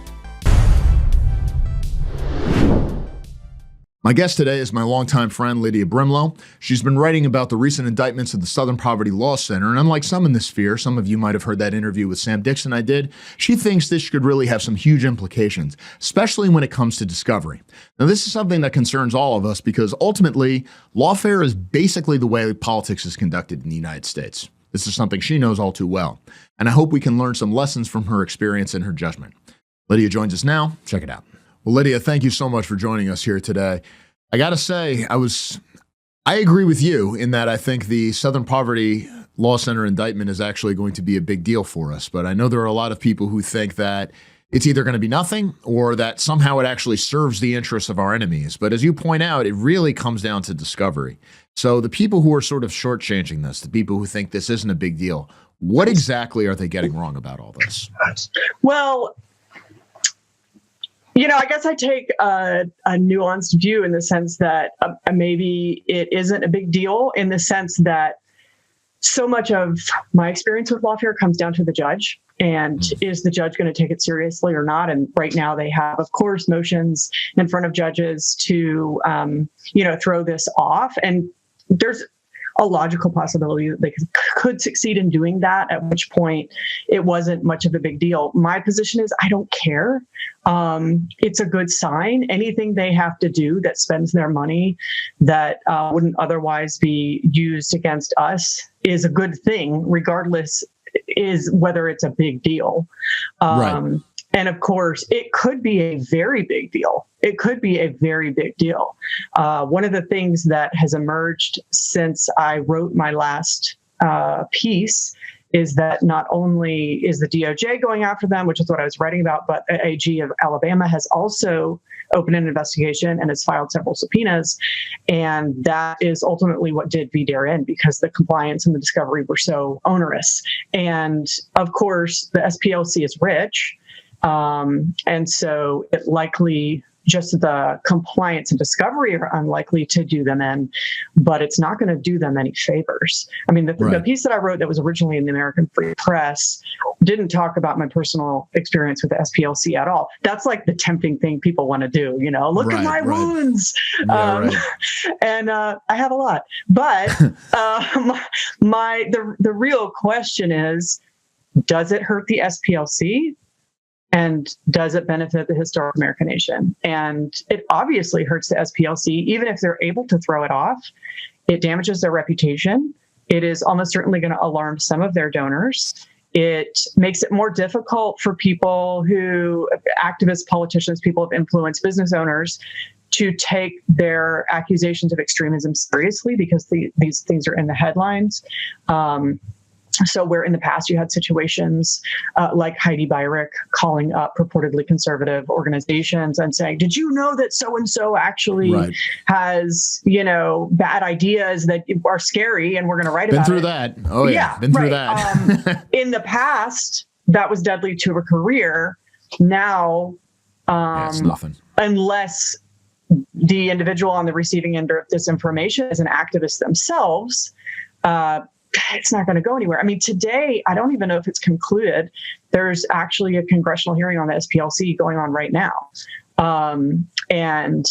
Speaker 1: My guest today is my longtime friend, Lydia Brimelow. She's been writing about the recent indictments of the Southern Poverty Law Center, and unlike some in this sphere, some of you might have heard that interview with Sam Dixon I did, she thinks this could really have some huge implications, especially when it comes to discovery. Now, this is something that concerns all of us because ultimately, lawfare is basically the way politics is conducted in the United States. This is something she knows all too well, and I hope we can learn some lessons from her experience and her judgment. Lydia joins us now. Check it out. Well, Lydia, thank you so much for joining us here today. I got to say, I agree with you in that I think the Southern Poverty Law Center indictment is actually going to be a big deal for us. But I know there are a lot of people who think that it's either going to be nothing or that somehow it actually serves the interests of our enemies. But as you point out, it really comes down to discovery. So the people who are sort of shortchanging this, the people who think this isn't a big deal, what exactly are they getting wrong about all this?
Speaker 2: Well, I guess I take a nuanced view in the sense that maybe it isn't a big deal, in the sense that so much of my experience with Lawfare comes down to the judge. And is the judge going to take it seriously or not? And right now they have, of course, motions in front of judges to, throw this off. And there's a logical possibility that they could succeed in doing that, at which point it wasn't much of a big deal. My position is I don't care. It's a good sign. Anything they have to do that spends their money that wouldn't otherwise be used against us is a good thing, regardless is whether it's a big deal.
Speaker 1: Right.
Speaker 2: And of course, it could be a very big deal. It could be a very big deal. One of the things that has emerged since I wrote my last piece is that not only is the DOJ going after them, which is what I was writing about, but the AG of Alabama has also opened an investigation and has filed several subpoenas. And that is ultimately what did VDARE in, because the compliance and the discovery were so onerous. And of course, the SPLC is rich. And so it likely, just the compliance and discovery are unlikely to do them in, but it's not going to do them any favors. I mean, the piece that I wrote that was originally in the American Free Press didn't talk about my personal experience with the SPLC at all. That's like the tempting thing people want to do, look at my wounds. Yeah, and I have a lot, but the real question is, does it hurt the SPLC? And does it benefit the historic American nation? And it obviously hurts the SPLC, even if they're able to throw it off. It damages their reputation. It is almost certainly going to alarm some of their donors. It makes it more difficult for people activists, politicians, people of influence, business owners, to take their accusations of extremism seriously, because these things are in the headlines. So where in the past you had situations like Heidi Beirich calling up purportedly conservative organizations and saying, did you know that so-and-so actually has, bad ideas that are scary, and we're going to write about it. Been through
Speaker 1: that. Oh, yeah. Been through that.
Speaker 2: In the past, that was deadly to a career. Now,
Speaker 1: it's nothing.
Speaker 2: Unless the individual on the receiving end of this information is an activist themselves, it's not going to go anywhere. I mean, today, I don't even know if it's concluded. There's actually a congressional hearing on the SPLC going on right now. And,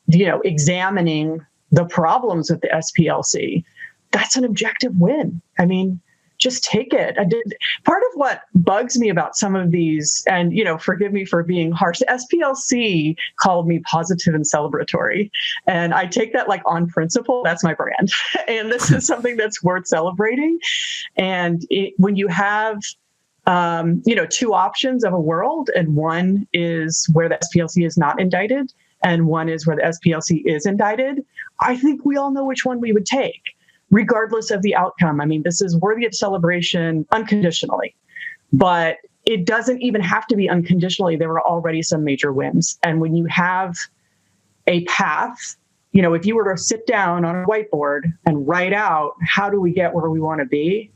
Speaker 2: examining the problems with the SPLC, that's an objective win. I mean, just take it. Part of what bugs me about some of these, and, forgive me for being harsh, the SPLC called me positive and celebratory. And I take that like on principle. That's my brand. And this is something that's worth celebrating. And when you have, two options of a world, and one is where the SPLC is not indicted, and one is where the SPLC is indicted, I think we all know which one we would take, regardless of the outcome. I mean, this is worthy of celebration unconditionally, but it doesn't even have to be unconditionally. There were already some major wins. And when you have a path, if you were to sit down on a whiteboard and write out, how do we get where we want to be?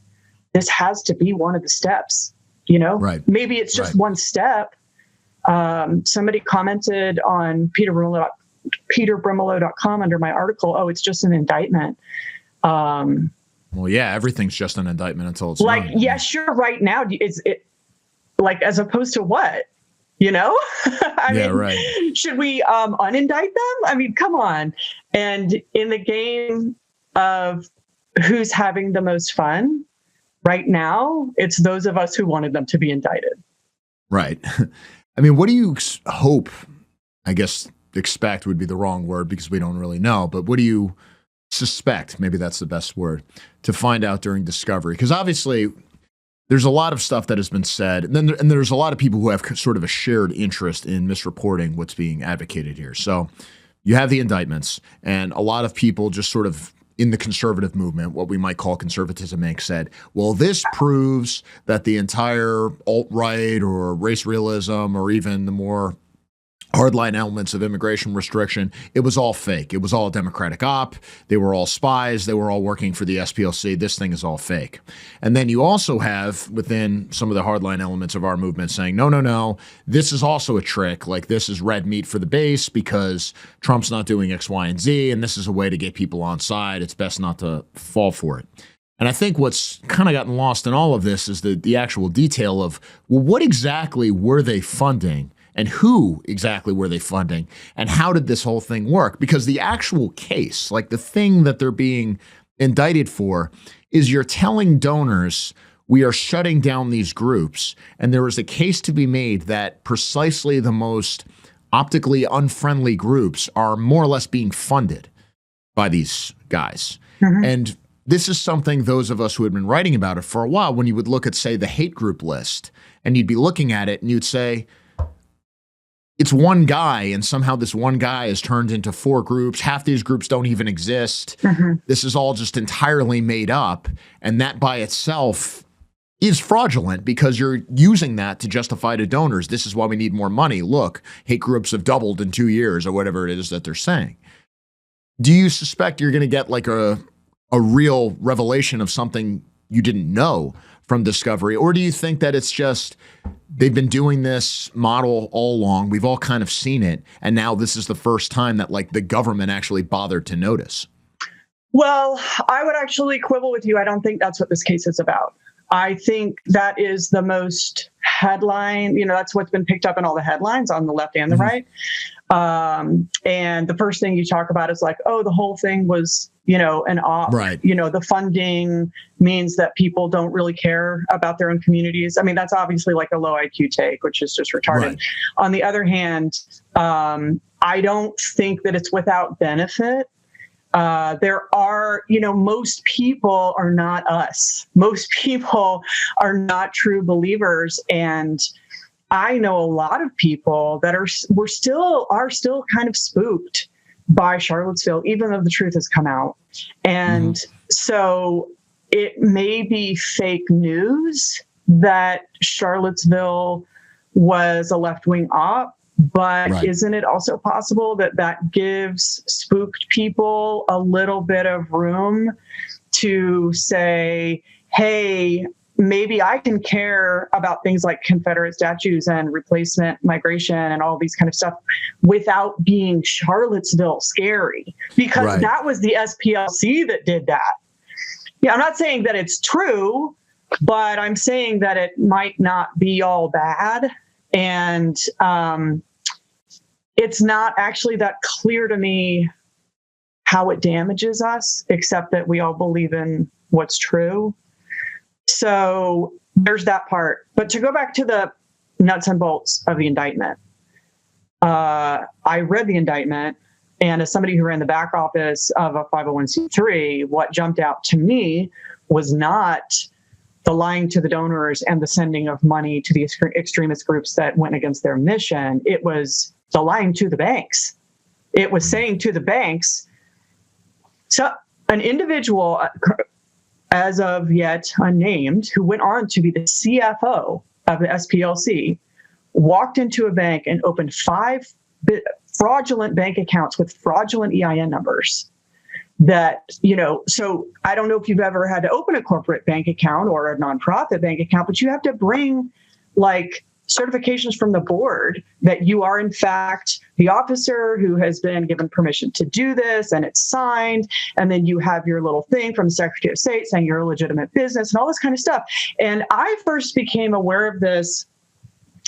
Speaker 2: This has to be one of the steps,
Speaker 1: Right.
Speaker 2: Maybe it's just one step. Somebody commented on peterbrimelow.com under my article, oh, it's just an indictment.
Speaker 1: Well, yeah, everything's just an indictment until it's
Speaker 2: like,
Speaker 1: not.
Speaker 2: yeah, sure. Right now, is it like, as opposed to what, I mean,
Speaker 1: right.
Speaker 2: Should we unindict them? I mean, come on. And in the game of who's having the most fun right now, it's those of us who wanted them to be indicted.
Speaker 1: Right. I mean, what do you hope, I guess expect would be the wrong word because we don't really know, but what do you suspect, maybe that's the best word, to find out during discovery? Because obviously there's a lot of stuff that has been said, and there's a lot of people who have sort of a shared interest in misreporting what's being advocated here. So you have the indictments, and a lot of people just sort of in the conservative movement, what we might call conservatism Inc., said, well, this proves that the entire alt-right or race realism or even the more hardline elements of immigration restriction, it was all fake. It was all a Democratic op. They were all spies. They were all working for the SPLC. This thing is all fake. And then you also have within some of the hardline elements of our movement saying, no, no, no, this is also a trick. Like this is red meat for the base because Trump's not doing X, Y, and Z, and this is a way to get people on side. It's best not to fall for it. And I think what's kind of gotten lost in all of this is the actual detail of, well, what exactly were they funding? And who exactly were they funding? And how did this whole thing work? Because the actual case, like the thing that they're being indicted for, is you're telling donors, we are shutting down these groups. And there is a case to be made that precisely the most optically unfriendly groups are more or less being funded by these guys. Mm-hmm. And this is something those of us who had been writing about it for a while, when you would look at, say, the hate group list, and you'd be looking at it and you'd say, it's one guy, and somehow this one guy is turned into 4 groups. Half these groups don't even exist. Mm-hmm. This is all just entirely made up. And that by itself is fraudulent because you're using that to justify to donors. This is why we need more money. Look, hate groups have doubled in 2 years or whatever it is that they're saying. Do you suspect you're going to get like a real revelation of something you didn't know from discovery? Or do you think that it's just they've been doing this model all along, we've all kind of seen it, and now this is the first time that like the government actually bothered to notice?
Speaker 2: Well, I would actually quibble with you. I don't think that's what this case is about. I think that is the most headline, that's what's been picked up in all the headlines on the left and the right. And the first thing you talk about is like, oh, the whole thing was, an op. Right. The funding means that people don't really care about their own communities. I mean, that's obviously like a low IQ take, which is just retarded. Right. On the other hand, I don't think that it's without benefit. There are, most people are not us. Most people are not true believers. And I know a lot of people that are still kind of spooked by Charlottesville, even though the truth has come out. And so it may be fake news that Charlottesville was a left-wing op, but isn't it also possible that gives spooked people a little bit of room to say, hey, maybe I can care about things like Confederate statues and replacement migration and all these kind of stuff without being Charlottesville scary, because that was the SPLC that did that. Yeah, I'm not saying that it's true, but I'm saying that it might not be all bad. And it's not actually that clear to me how it damages us, except that we all believe in what's true. So there's that part. But to go back to the nuts and bolts of the indictment, I read the indictment, and as somebody who ran the back office of a 501c3, what jumped out to me was not the lying to the donors and the sending of money to the extremist groups that went against their mission. It was the lying to the banks. It was saying to the banks, so an individual, as of yet unnamed, who went on to be the CFO of the SPLC, walked into a bank and opened 5 fraudulent bank accounts with fraudulent EIN numbers. That, so I don't know if you've ever had to open a corporate bank account or a nonprofit bank account, but you have to bring like certifications from the board that you are in fact the officer who has been given permission to do this, and it's signed. And then you have your little thing from the Secretary of State saying you're a legitimate business and all this kind of stuff. And I first became aware of this,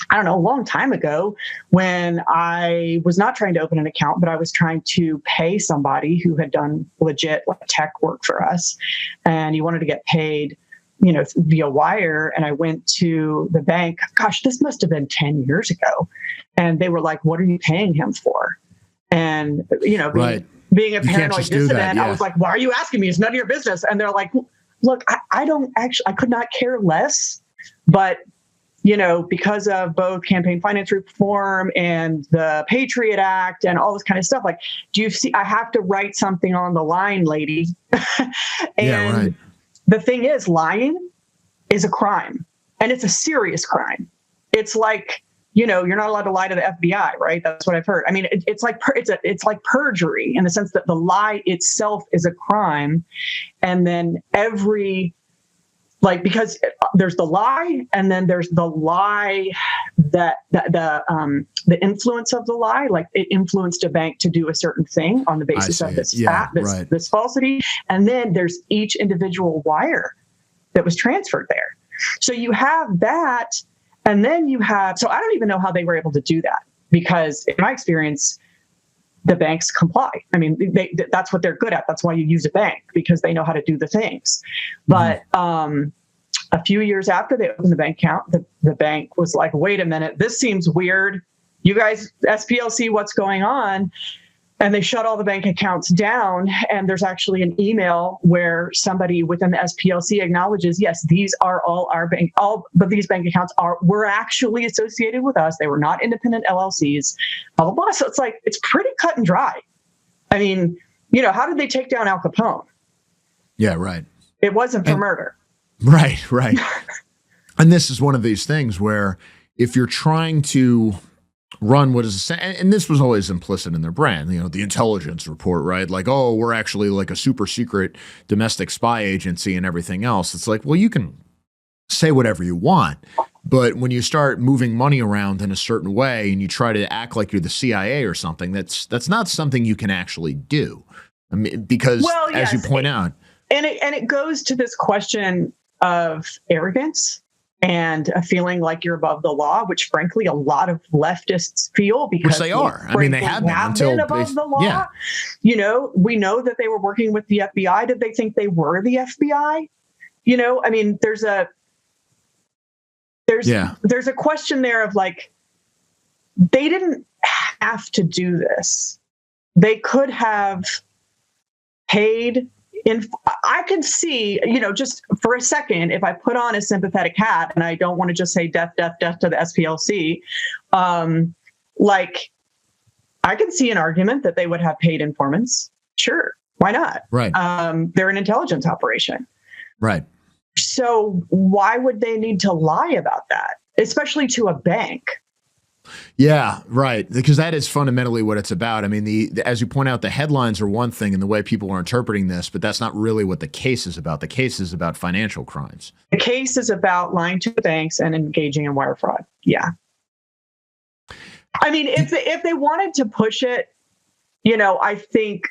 Speaker 2: I don't know, a long time ago, when I was not trying to open an account, but I was trying to pay somebody who had done legit tech work for us. And he wanted to get paid, via wire. And I went to the bank, gosh, this must have been 10 years ago. And they were like, what are you paying him for? And, being a paranoid dissident, I was like, why are you asking me? It's none of your business. And they're like, look, I could not care less, but because of both campaign finance reform and the Patriot Act and all this kind of stuff, like, do you see, I have to write something on the line, lady. And the thing is, lying is a crime, and it's a serious crime. It's like, you're not allowed to lie to the FBI, right? That's what I've heard. I mean, it's like perjury in the sense that the lie itself is a crime, and then because there's the lie, and then there's the lie that the influence of the lie, like it influenced a bank to do a certain thing on the basis of this falsity, and then there's each individual wire that was transferred there. So you have that, and then so I don't even know how they were able to do that, because in my experience, the banks comply. I mean, that's what they're good at. That's why you use a bank, because they know how to do the things. But a few years after they opened the bank account, the bank was like, wait a minute, this seems weird. You guys, SPLC, what's going on? And they shut all the bank accounts down. And there's actually an email where somebody within the SPLC acknowledges, yes, these are but these bank accounts were actually associated with us. They were not independent LLCs, blah, blah, blah. So it's like, it's pretty cut and dry. I mean, how did they take down Al Capone?
Speaker 1: Yeah, right.
Speaker 2: It wasn't for murder.
Speaker 1: Right. And this is one of these things where if you're trying to run what is, and this was always implicit in their brand, the intelligence report, right? Like, oh, we're actually like a super secret domestic spy agency and everything else. It's like, well, you can say whatever you want, but when you start moving money around in a certain way and you try to act like you're the CIA or something, that's not something you can actually do. I mean, because as you point out,
Speaker 2: and it goes to this question of arrogance and a feeling like you're above the law, which frankly a lot of leftists feel, because
Speaker 1: they are. I mean, they have been
Speaker 2: above the law. Yeah. We know that they were working with the FBI. Did they think they were the FBI? I mean, there's a question there of like, they didn't have to do this. They could have paid. I can see, just for a second, if I put on a sympathetic hat, and I don't want to just say death, death, death to the SPLC, I can see an argument that they would have paid informants. Sure, why not?
Speaker 1: Right.
Speaker 2: They're an intelligence operation.
Speaker 1: Right.
Speaker 2: So why would they need to lie about that, especially to a bank?
Speaker 1: Yeah, right. Because that is fundamentally what it's about. I mean, as you point out, the headlines are one thing and the way people are interpreting this, but that's not really what the case is about. The case is about financial crimes.
Speaker 2: The case is about lying to the banks and engaging in wire fraud. Yeah. I mean, if they wanted to push it, I think,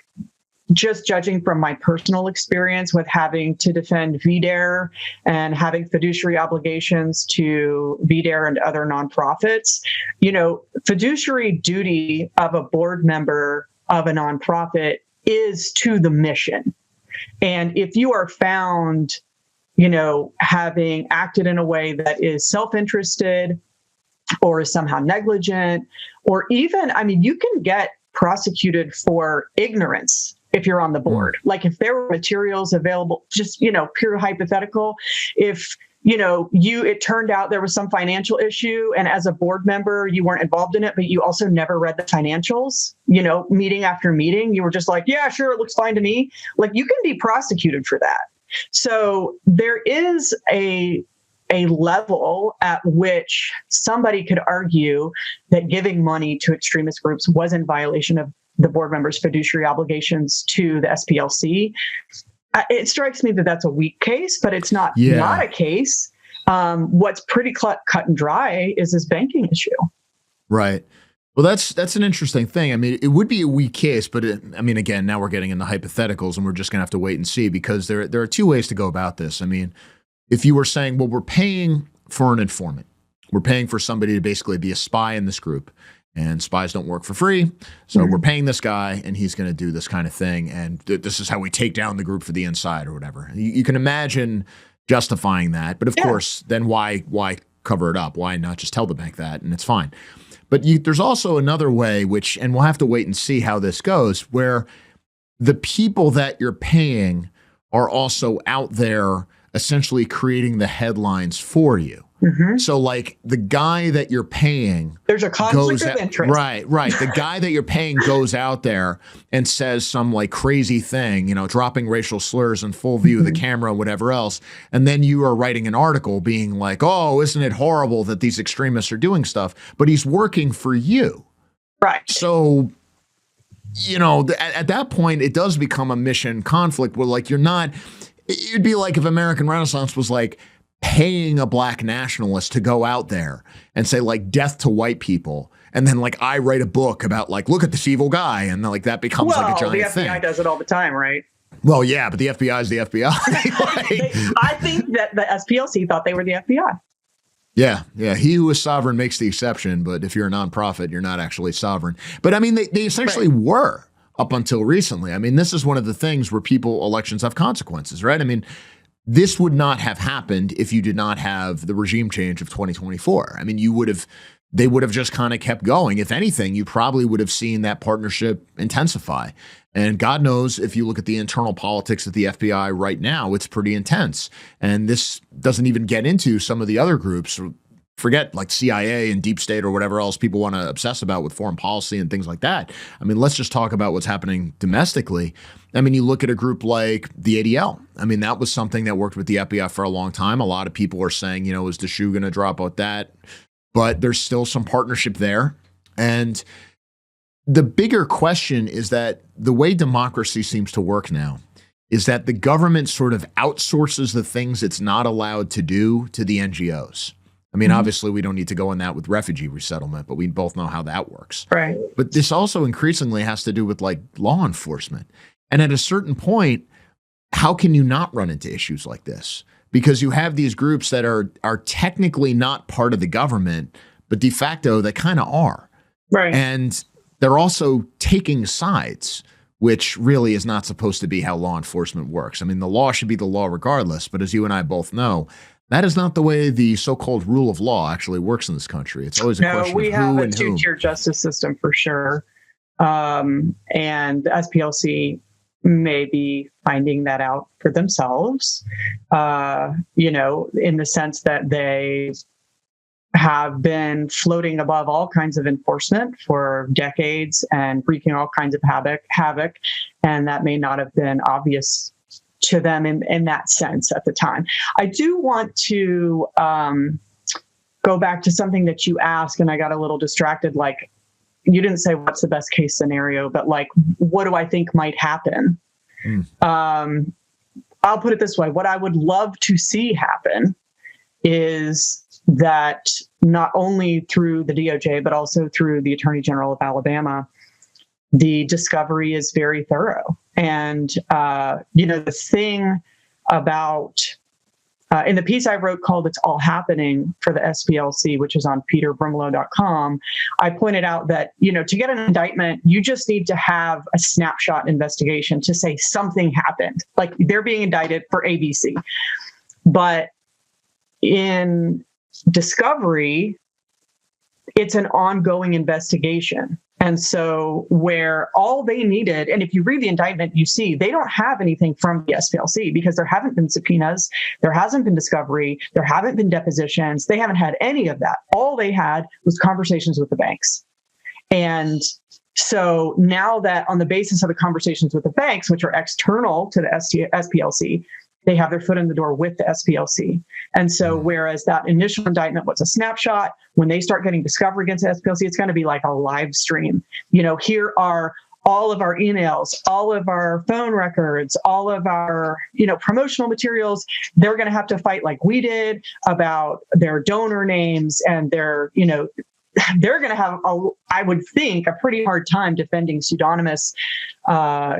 Speaker 2: just judging from my personal experience with having to defend VDARE and having fiduciary obligations to VDARE and other nonprofits, fiduciary duty of a board member of a nonprofit is to the mission. And if you are found, having acted in a way that is self-interested or is somehow negligent, or even, you can get prosecuted for ignorance if you're on the board. Like if there were materials available, just, pure hypothetical, if, it turned out there was some financial issue and as a board member, you weren't involved in it, but you also never read the financials, meeting after meeting, you were just like, yeah, sure, it looks fine to me. Like you can be prosecuted for that. So there is a level at which somebody could argue that giving money to extremist groups was in violation of the board members' fiduciary obligations to the SPLC. It strikes me that that's a weak case, but it's not a case. What's pretty cut and dry is this banking issue.
Speaker 1: Right. Well, that's an interesting thing. I mean, it would be a weak case, but again, now we're getting into hypotheticals and we're just going to have to wait and see, because there are two ways to go about this. I mean, if you were saying, well, we're paying for an informant, we're paying for somebody to basically be a spy in this group, and spies don't work for free. So we're paying this guy and he's going to do this kind of thing. And this is how we take down the group for the inside or whatever. You can imagine justifying that. But of course, then why cover it up? Why not just tell the bank that and it's fine? But there's also another way, and we'll have to wait and see how this goes, where the people that you're paying are also out there essentially creating the headlines for you. So like the guy that you're paying,
Speaker 2: there's a conflict of interest.
Speaker 1: Right. The guy that you're paying goes out there and says some like crazy thing, dropping racial slurs in full view of the camera, whatever else. And then you are writing an article being like, oh, isn't it horrible that these extremists are doing stuff? But he's working for you.
Speaker 2: Right.
Speaker 1: So, at that point, it does become a mission conflict where like it'd be like if American Renaissance was like, paying a black nationalist to go out there and say like death to white people. And then like I write a book about like, look at this evil guy. And then like that becomes like a giant thing.
Speaker 2: The FBI does it all the time, right?
Speaker 1: Well, yeah, but the FBI is the FBI.
Speaker 2: I think that the SPLC thought they were the FBI.
Speaker 1: Yeah. He who is sovereign makes the exception. But if you're a nonprofit, you're not actually sovereign. But I mean, they essentially were up until recently. I mean, this is one of the things where elections have consequences, right? I mean, this would not have happened if you did not have the regime change of 2024. I mean, they would have just kind of kept going. If anything, you probably would have seen that partnership intensify. And God knows if you look at the internal politics of the FBI right now, it's pretty intense. And this doesn't even get into some of the other groups. Forget like CIA and deep state or whatever else people want to obsess about with foreign policy and things like that. I mean, let's just talk about what's happening domestically. I mean, you look at a group like the ADL. I mean, that was something that worked with the FBI for a long time. A lot of people are saying, is the shoe going to drop out that? But there's still some partnership there. And the bigger question is that the way democracy seems to work now is that the government sort of outsources the things it's not allowed to do to the NGOs. I mean, obviously, we don't need to go in that with refugee resettlement, but we both know how that works.
Speaker 2: Right.
Speaker 1: But this also increasingly has to do with like law enforcement. And at a certain point, how can you not run into issues like this? Because you have these groups that are technically not part of the government, but de facto they kind of are.
Speaker 2: Right.
Speaker 1: And they're also taking sides, which really is not supposed to be how law enforcement works. I mean, the law should be the law regardless, but as you and I both know, that is not the way the so-called rule of law actually works in this country. It's always a question of who and whom.
Speaker 2: No, we have a two-tier justice system for sure. And SPLC may be finding that out for themselves, in the sense that they have been floating above all kinds of enforcement for decades and wreaking all kinds of havoc. And that may not have been obvious to them in that sense at the time. I do want to go back to something that you asked, and I got a little distracted. Like, you didn't say what's the best case scenario, but like, what do I think might happen? I'll put it this way. What I would love to see happen is that not only through the DOJ, but also through the Attorney General of Alabama, the discovery is very thorough. And, the thing about, in the piece I wrote called It's All Happening for the SPLC, which is on peterbrimelow.com, I pointed out that, to get an indictment, you just need to have a snapshot investigation to say something happened, like they're being indicted for ABC. But in discovery, it's an ongoing investigation. And so where all they needed, and if you read the indictment, you see they don't have anything from the SPLC because there haven't been subpoenas, there hasn't been discovery, there haven't been depositions, they haven't had any of that. All they had was conversations with the banks. And so now that on the basis of the conversations with the banks, which are external to the SPLC, they have their foot in the door with the SPLC. And so whereas that initial indictment was a snapshot, when they start getting discovery against the SPLC, it's going to be like a live stream. Here are all of our emails, all of our phone records, all of our, promotional materials. They're going to have to fight like we did about their donor names and their, they're going to have, I would think, a pretty hard time defending pseudonymous,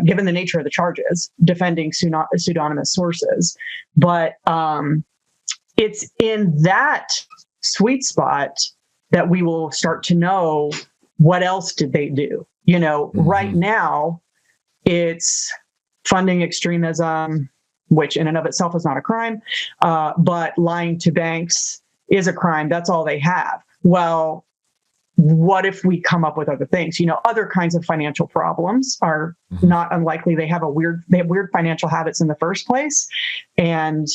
Speaker 2: given the nature of the charges, defending pseudonymous sources. But it's in that sweet spot that we will start to know what else did they do. Right now, it's funding extremism, which in and of itself is not a crime, but lying to banks is a crime. That's all they have. Well, what if we come up with other things? Other kinds of financial problems are not unlikely. They have weird financial habits in the first place. And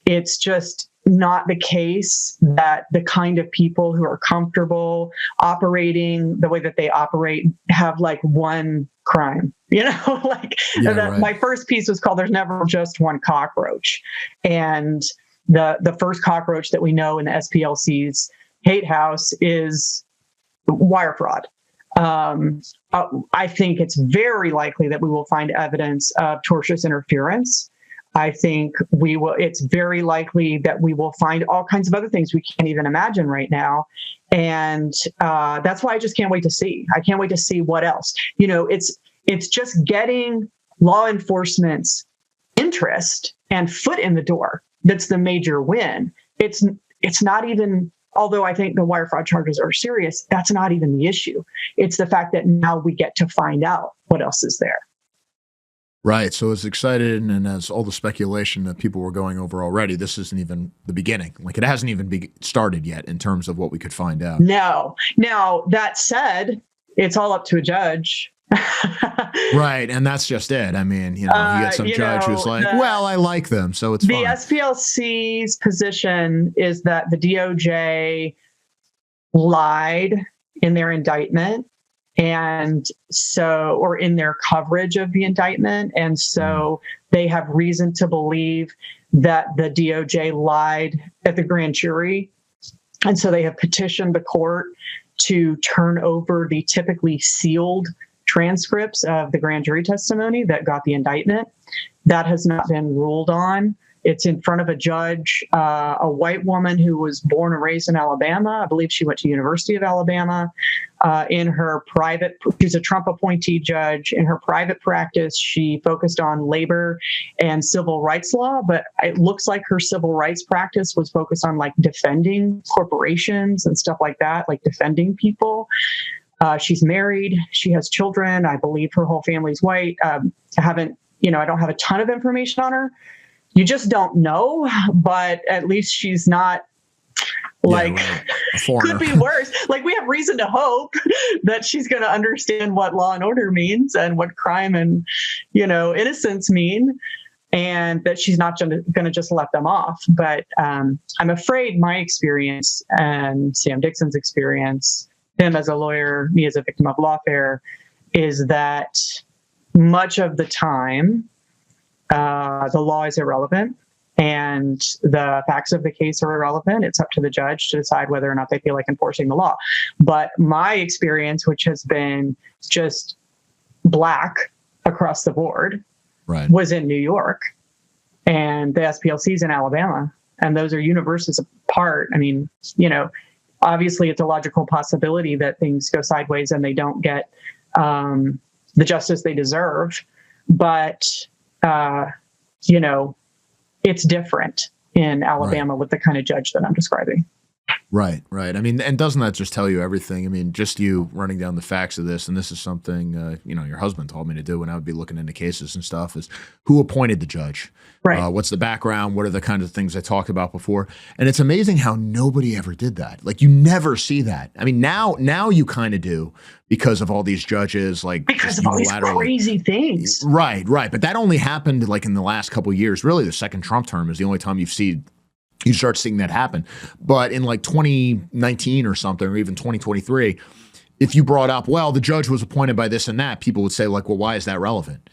Speaker 2: it's just, not the case that the kind of people who are comfortable operating the way that they operate have like one crime, like
Speaker 1: right.
Speaker 2: My first piece was called "There's Never Just One Cockroach." And the first cockroach that we know in the SPLC's hate house is wire fraud. I think it's very likely that we will find evidence of tortious interference. I think it's very likely that we will find all kinds of other things we can't even imagine right now. And that's why I just can't wait to see. I can't wait to see what else. It's just getting law enforcement's interest and foot in the door that's the major win. It's not even, although I think the wire fraud charges are serious, that's not even the issue. It's the fact that now we get to find out what else is there.
Speaker 1: Right. So as excited and as all the speculation that people were going over already, this isn't even the beginning. Like it hasn't even started yet in terms of what we could find out.
Speaker 2: No. Now, that said, it's all up to a judge.
Speaker 1: Right. And that's just it. I mean, you get some judge who's like, well, I like them, so it's fine.
Speaker 2: The SPLC's position is that the DOJ lied in their indictment. And so, or in their coverage of the indictment. And so they have reason to believe that the DOJ lied at the grand jury. And so they have petitioned the court to turn over the typically sealed transcripts of the grand jury testimony that got the indictment. That has not been ruled on. It's in front of a judge, a white woman who was born and raised in Alabama. I believe she went to University of Alabama. She's a Trump appointee judge. In her private practice, she focused on labor and civil rights law, but it looks like her civil rights practice was focused on like defending corporations and stuff like that, like defending people. She's married. She has children. I believe her whole family's white. I don't have a ton of information on her. You just don't know, but at least she's not could be worse. Like we have reason to hope that she's going to understand what law and order means and what crime and, innocence mean, and that she's not going to just let them off. But I'm afraid my experience and Sam Dixon's experience, him as a lawyer, me as a victim of lawfare, is that much of the time, the law is irrelevant and the facts of the case are irrelevant. It's up to the judge to decide whether or not they feel like enforcing the law. But my experience, which has been just black across the board,
Speaker 1: right,
Speaker 2: was in New York, and the SPLC's in Alabama, and those are universes apart. I mean, obviously it's a logical possibility that things go sideways and they don't get the justice they deserve. But it's different in Alabama with the kind of judge that I'm describing.
Speaker 1: Right. I mean, and doesn't that just tell you everything? I mean, just you running down the facts of this, and this is something, your husband told me to do when I would be looking into cases and stuff, is who appointed the judge?
Speaker 2: Right.
Speaker 1: What's the background? What are the kinds of things I talked about before? And it's amazing how nobody ever did that. Like, you never see that. I mean, now you kind of do because of all these judges, like
Speaker 2: because of all these crazy things.
Speaker 1: Right. But that only happened like in the last couple of years. Really, the second Trump term is the only time you start seeing that happen. But in like 2019 or something, or even 2023, if you brought up, well, the judge was appointed by this and that, people would say like, well, why is that relevant?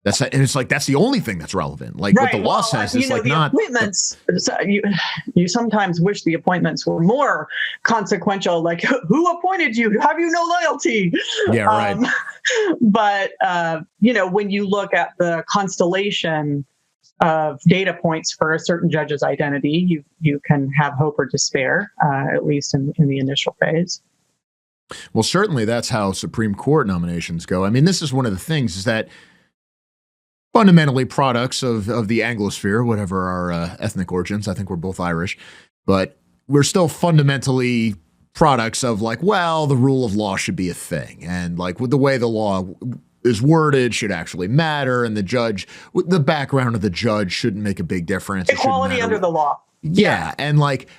Speaker 1: And it's like, that's the only thing that's relevant. Like what the law says is like not.
Speaker 2: Appointments, you sometimes wish the appointments were more consequential. Like who appointed you? Have you no loyalty?
Speaker 1: Yeah, right.
Speaker 2: But, when you look at the constellation of data points for a certain judge's identity, you can have hope or despair, at least in the initial phase.
Speaker 1: Well, certainly that's how Supreme Court nominations go. I mean, this is one of the things is that fundamentally products of the Anglosphere, whatever our ethnic origins, I think we're both Irish, but we're still fundamentally products of like, well, the rule of law should be a thing. And like with the way the law is worded should actually matter, and the background of the judge shouldn't make a big difference.
Speaker 2: Equality under the law.
Speaker 1: Yeah. And like,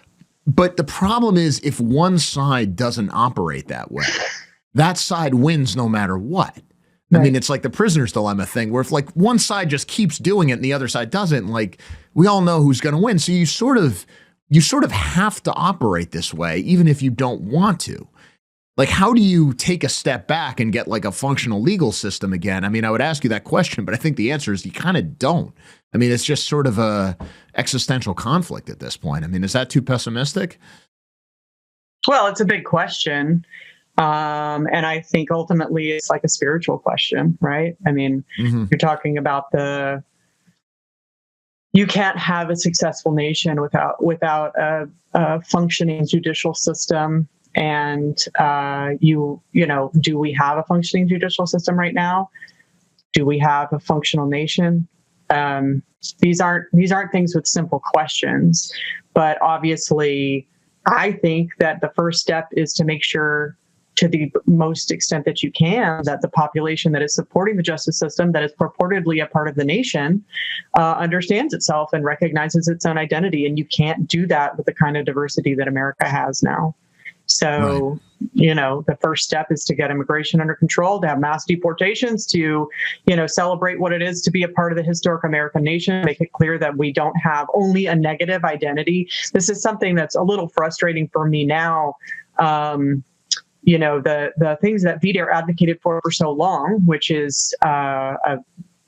Speaker 1: but the problem is if one side doesn't operate that way, that side wins no matter what. Right. I mean, it's like the prisoner's dilemma thing where if like one side just keeps doing it and the other side doesn't, like we all know who's going to win. So you sort of you sort of have to operate this way, even if you don't want to. Like, how do you take a step back and get like a functional legal system again? I mean, I would ask you that question, but I think the answer is you kind of don't. I mean, it's just sort of a existential conflict at this point. I mean, is that too pessimistic?
Speaker 2: Well, it's a big question. And I think ultimately it's like a spiritual question, right? I mean, you're talking about you can't have a successful nation without a functioning judicial system. And do we have a functioning judicial system right now? Do we have a functional nation? These aren't things with simple questions, but obviously, I think that the first step is to make sure, to the most extent that you can, that the population that is supporting the justice system, that is purportedly a part of the nation, understands itself and recognizes its own identity. And you can't do that with the kind of diversity that America has now. So, the first step is to get immigration under control, to have mass deportations, to, celebrate what it is to be a part of the historic American nation, make it clear that we don't have only a negative identity. This is something that's a little frustrating for me now. The things that VDARE advocated for so long, which is full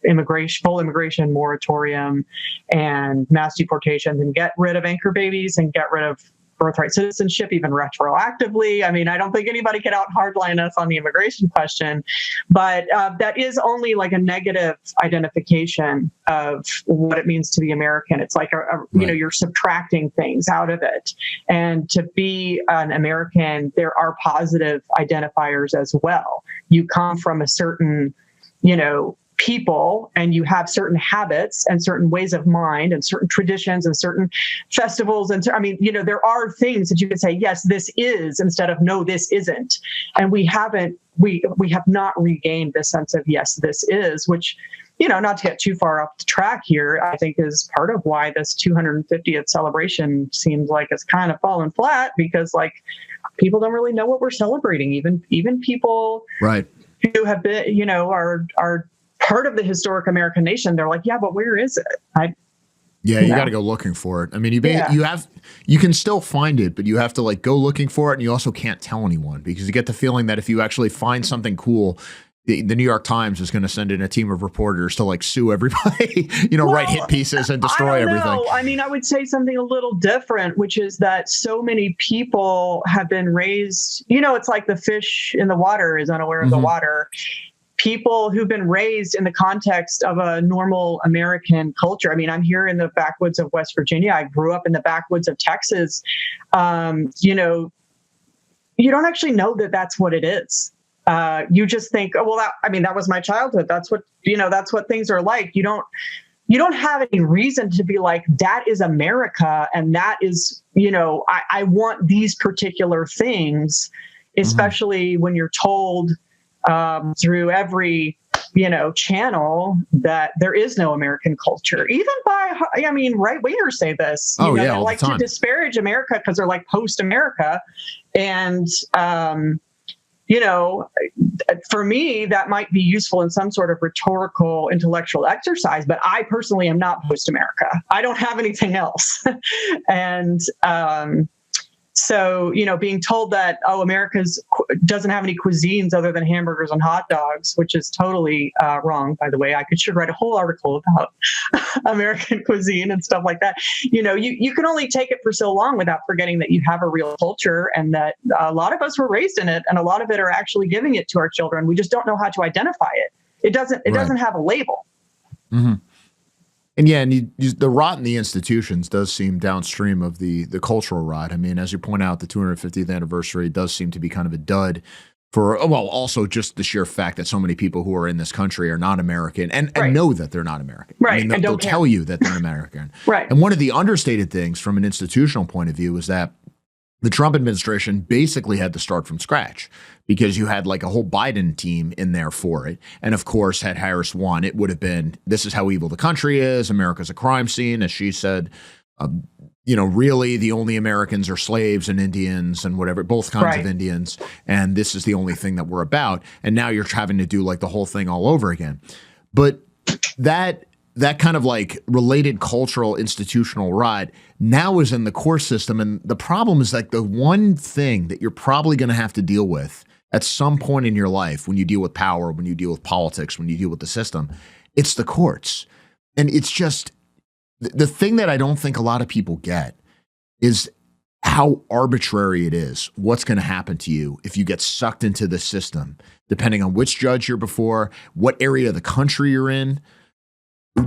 Speaker 2: immigration moratorium and mass deportations, and get rid of anchor babies and get rid of birthright citizenship, even retroactively. I mean, I don't think anybody can out hardline us on the immigration question, but that is only like a negative identification of what it means to be American. It's like, you're subtracting things out of it. And to be an American, there are positive identifiers as well. You come from a certain, people, and you have certain habits and certain ways of mind and certain traditions and certain festivals. And there are things that you can say, yes, this is, instead of no, this isn't. And we have not regained this sense of, yes, this is, which, not to get too far off the track here, I think is part of why this 250th celebration seems like it's kind of fallen flat, because like people don't really know what we're celebrating. Even people who have been, are part of the historic American nation, they're like, yeah, but where is it?
Speaker 1: You got to go looking for it. I mean, you can still find it, but you have to like go looking for it, and you also can't tell anyone, because you get the feeling that if you actually find something cool, the New York Times is going to send in a team of reporters to like sue everybody, write hit pieces and destroy everything. I mean,
Speaker 2: I would say something a little different, which is that so many people have been raised, it's like the fish in the water is unaware of the water. People who've been raised in the context of a normal American culture. I mean, I'm here in the backwoods of West Virginia. I grew up in the backwoods of Texas. You don't actually know that that's what it is. You just think, oh, well, that was my childhood. That's what things are like. You don't have any reason to be like, that is America. And that is, I want these particular things, especially when you're told, through every, channel, that there is no American culture. Even by, right wingers say this. They like to disparage America because they're like post-America. And, for me, that might be useful in some sort of rhetorical, intellectual exercise, but I personally am not post-America. I don't have anything else. And, so, being told that, America doesn't have any cuisines other than hamburgers and hot dogs, which is totally wrong, by the way. I should write a whole article about American cuisine and stuff like that. You can only take it for so long without forgetting that you have a real culture, and that a lot of us were raised in it, and a lot of it are actually giving it to our children. We just don't know how to identify it. It doesn't have a label.
Speaker 1: Mm-hmm. And the rot in the institutions does seem downstream of the cultural rot. I mean, as you point out, the 250th anniversary does seem to be kind of a dud also just the sheer fact that so many people who are in this country are not American and know that they're not American.
Speaker 2: Right.
Speaker 1: I mean, they'll tell you that they're American.
Speaker 2: Right.
Speaker 1: And one of the understated things from an institutional point of view is that the Trump administration basically had to start from scratch, because you had like a whole Biden team in there for it. And of course, had Harris won, it would have been, this is how evil the country is. America's a crime scene. As she said, really the only Americans are slaves and Indians and whatever, both kinds of Indians. And this is the only thing that we're about. And now you're having to do like the whole thing all over again. But that that kind of like related cultural institutional rot now is in the court system. And the problem is like the one thing that you're probably going to have to deal with at some point in your life when you deal with power, when you deal with politics, when you deal with the system, it's the courts. And it's just the thing that I don't think a lot of people get is how arbitrary it is, what's going to happen to you if you get sucked into the system, depending on which judge you're before, what area of the country you're in,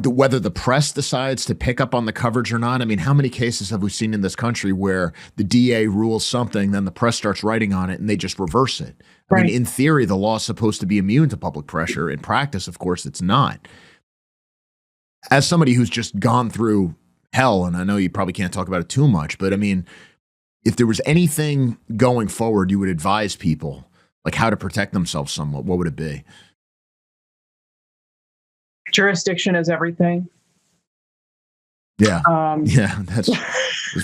Speaker 1: whether the press decides to pick up on the coverage or not. I mean, how many cases have we seen in this country where the DA rules something, then the press starts writing on it and they just reverse it? I mean, in theory, the law is supposed to be immune to public pressure. In practice, of course, it's not. As somebody who's just gone through hell, and I know you probably can't talk about it too much, but I mean, if there was anything going forward you would advise people, like how to protect themselves somewhat, what would it be?
Speaker 2: Jurisdiction is everything.
Speaker 1: Yeah. Yeah, that's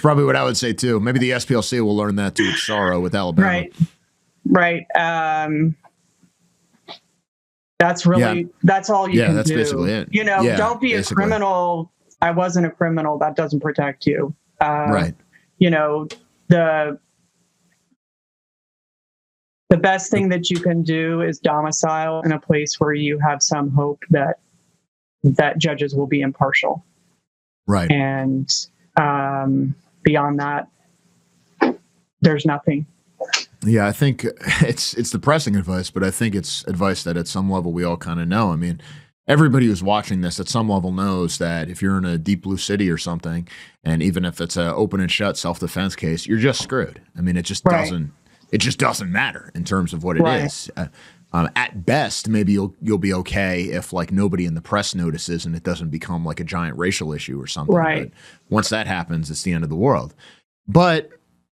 Speaker 1: probably what I would say too. Maybe the SPLC will learn that to its sorrow with Alabama.
Speaker 2: Right. That's really, that's all you can
Speaker 1: that's
Speaker 2: do.
Speaker 1: Basically it.
Speaker 2: You know, don't be a criminal. I wasn't a criminal. That doesn't protect you.
Speaker 1: Right.
Speaker 2: You know, the best thing that you can do is domicile in a place where you have some hope that judges will be impartial.
Speaker 1: Right.
Speaker 2: And beyond that, there's nothing.
Speaker 1: Yeah, I think it's depressing advice, but I think it's advice that at some level we all kind of know. I mean, everybody who's watching this at some level knows that if you're in a deep blue city or something, and even if it's an open and shut self-defense case, you're just screwed. I mean, it just doesn't matter in terms of what it is. At best, maybe you'll be okay if like nobody in the press notices and it doesn't become like a giant racial issue or something.
Speaker 2: Right.
Speaker 1: But once that happens, it's the end of the world. But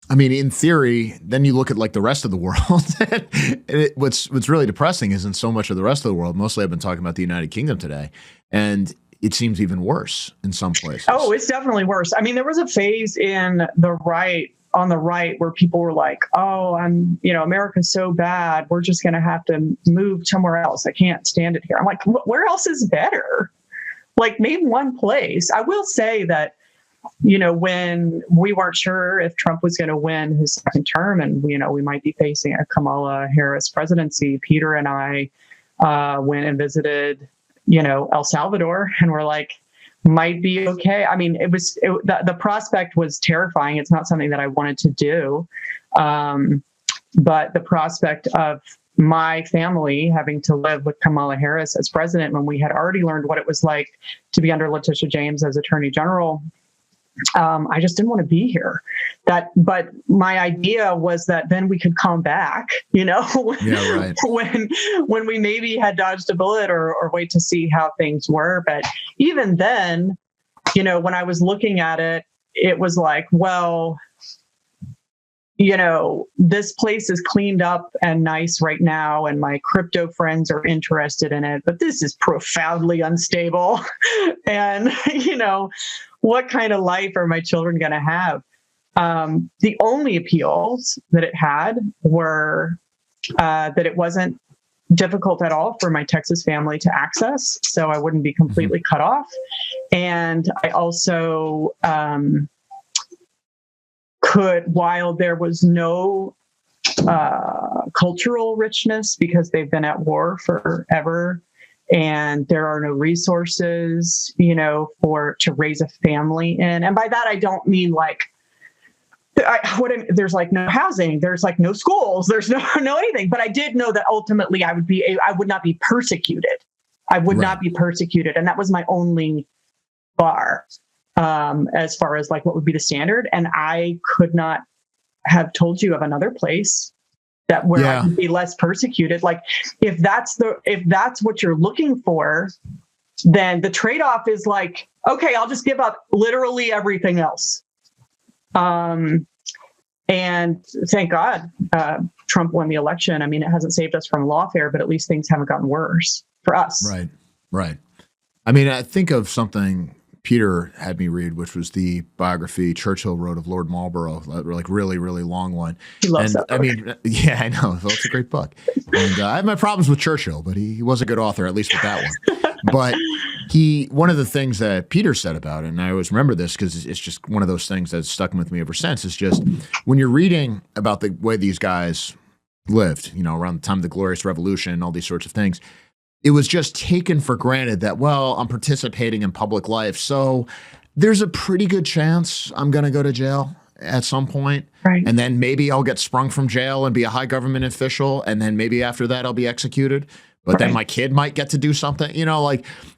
Speaker 1: I mean, in theory, then you look at like the rest of the world. And what's really depressing is in so much of the rest of the world, mostly I've been talking about the United Kingdom today, and it seems even worse in some places.
Speaker 2: Oh, it's definitely worse. I mean, there was a phase on the right where people were like, oh, America's so bad. We're just going to have to move somewhere else. I can't stand it here. I'm like, where else is better? Like, name one place. I will say that, when we weren't sure if Trump was going to win his second term and, we might be facing a Kamala Harris presidency, Peter and I went and visited, El Salvador, and we're like, might be okay. I mean, the prospect was terrifying. It's not something that I wanted to do. But the prospect of my family having to live with Kamala Harris as president when we had already learned what it was like to be under Letitia James as Attorney General, I just didn't want to be here. But my idea was that then we could come back, when we maybe had dodged a bullet or wait to see how things were. But even then, when I was looking at it, it was like, well, this place is cleaned up and nice right now, and my crypto friends are interested in it, but this is profoundly unstable. And, what kind of life are my children going to have? The only appeals that it had were that it wasn't difficult at all for my Texas family to access, so I wouldn't be completely cut off. And I also while there was no cultural richness because they've been at war forever, and there are no resources, to raise a family in. And by that, I don't mean like, there's like no housing, there's like no schools, there's no anything. But I did know that ultimately I would not be persecuted. I would not be persecuted. And that was my only bar as far as like what would be the standard. And I could not have told you of another place where I could be less persecuted. Like if that's what you're looking for, then the trade-off is like, okay, I'll just give up literally everything else. And thank God Trump won the election. I mean, it hasn't saved us from lawfare, but at least things haven't gotten worse for us.
Speaker 1: Right. I mean, I think of something Peter had me read, which was the biography Churchill wrote of Lord Marlborough, like really, really long one.
Speaker 2: He loves that book.
Speaker 1: I mean, yeah, I know. Well, it's a great book. And I have my problems with Churchill, but he was a good author, at least with that one. But one of the things that Peter said about it, and I always remember this because it's just one of those things that's stuck with me ever since, is just when you're reading about the way these guys lived, around the time of the Glorious Revolution and all these sorts of things, it was just taken for granted that, well, I'm participating in public life, so there's a pretty good chance I'm going to go to jail at some point.
Speaker 2: Right.
Speaker 1: And then maybe I'll get sprung from jail and be a high government official. And then maybe after that, I'll be executed. But then my kid might get to do something,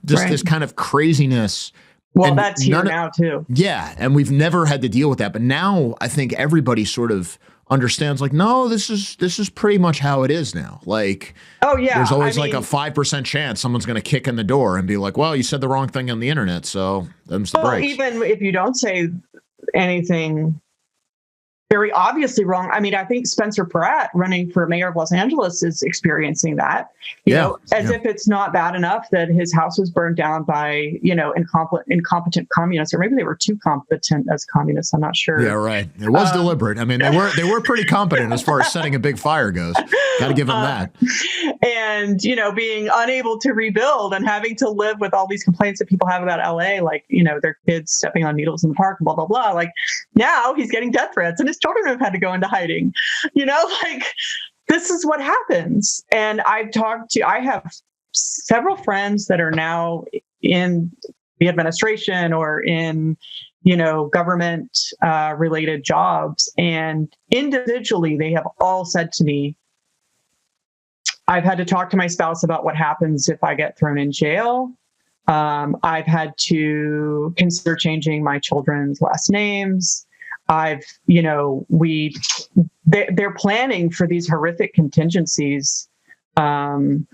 Speaker 1: this kind of craziness.
Speaker 2: Well, and that's here now too.
Speaker 1: Yeah. And we've never had to deal with that. But now I think everybody sort of understands, like, no, this is pretty much how it is now. Like,
Speaker 2: oh yeah,
Speaker 1: there's always like a 5% chance someone's going to kick in the door and be like, well, you said the wrong thing on the internet, so them's the breaks.
Speaker 2: Even if you don't say anything very obviously wrong. I mean, I think Spencer Pratt, running for mayor of Los Angeles, is experiencing that, if it's not bad enough that his house was burned down by, incompetent communists, or maybe they were too competent as communists. I'm not sure.
Speaker 1: Yeah, right. It was deliberate. I mean, they were pretty competent as far as setting a big fire goes. Got to give them that.
Speaker 2: And, being unable to rebuild and having to live with all these complaints that people have about LA, like, their kids stepping on needles in the park, blah, blah, blah. Like, now he's getting death threats and his children have had to go into hiding, this is what happens. And I have several friends that are now in the administration or in, government related jobs. And individually, they have all said to me, I've had to talk to my spouse about what happens if I get thrown in jail. I've had to consider changing my children's last names. They're planning for these horrific contingencies in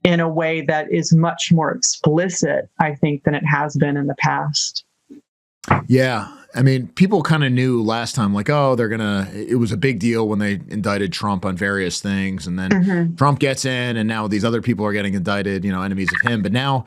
Speaker 2: a way that is much more explicit, I think, than it has been in the past.
Speaker 1: Yeah. I mean, people kind of knew last time, like, oh, it was a big deal when they indicted Trump on various things. And then Trump gets in and now these other people are getting indicted, enemies of him. But now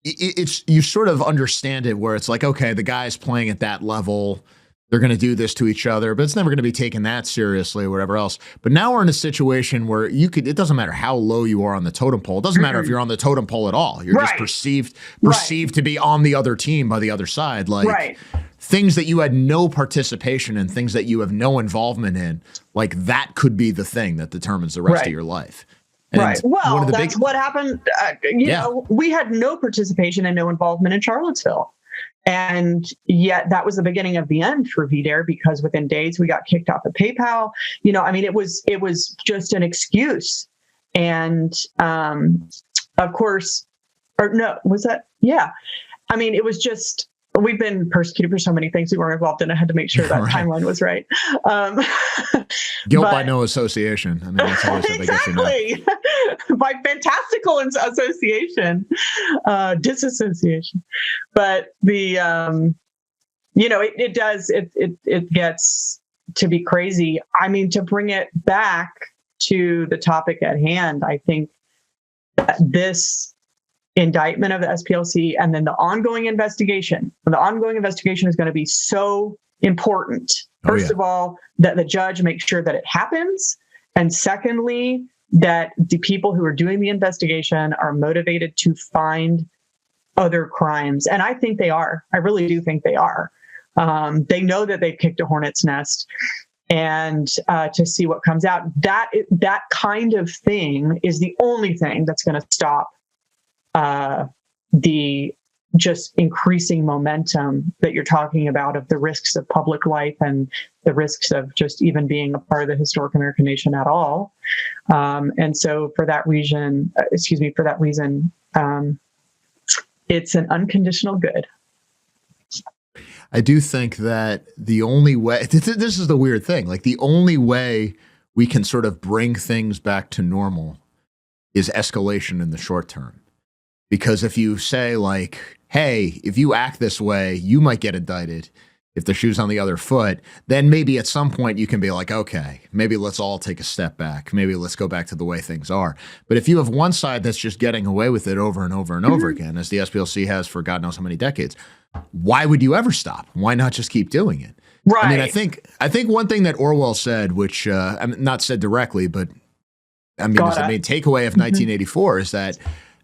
Speaker 1: it's you sort of understand it where it's like, okay, the guy's playing at that level. They're going to do this to each other, but it's never going to be taken that seriously or whatever else. But now we're in a situation where it doesn't matter how low you are on the totem pole. It doesn't matter if you're on the totem pole at all. You're just perceived to be on the other team by the other side. Like things that you had no participation in, things that you have no involvement in, like that could be the thing that determines the rest of your life. And
Speaker 2: well, that's what happened. We had no participation and no involvement in Charlottesville. And yet that was the beginning of the end for VDARE, because within days we got kicked off of PayPal. It was just an excuse. And of course, or no, was that? Yeah. I mean, it was just, we've been persecuted for so many things we weren't involved in. I had to make sure that timeline was right.
Speaker 1: Guilt by no association. I mean, that's always how they get you now.
Speaker 2: By fantastical association, disassociation. But the, it gets to be crazy. I mean, to bring it back to the topic at hand, I think that this indictment of the SPLC and then the ongoing investigation is going to be so important. First of all, that the judge makes sure that it happens. And secondly, that the people who are doing the investigation are motivated to find other crimes. And I think they are. I really do think they are. They know that they've kicked a hornet's nest. And to see what comes out, that kind of thing is the only thing that's going to stop the just increasing momentum that you're talking about of the risks of public life and the risks of just even being a part of the historic American nation at all. And so for that reason, it's an unconditional good.
Speaker 1: I do think that the only way, this is the weird thing, like the only way we can sort of bring things back to normal is escalation in the short term. Because if you say like, hey, if you act this way, you might get indicted if the shoe's on the other foot, then maybe at some point you can be like, okay, maybe let's all take a step back. Maybe let's go back to the way things are. But if you have one side that's just getting away with it over and over and over again, as the SPLC has for God knows how many decades, why would you ever stop? Why not just keep doing it?
Speaker 2: Right.
Speaker 1: I mean, I think one thing that Orwell said, which I mean, not said directly, but I mean, as a main takeaway of 1984 is that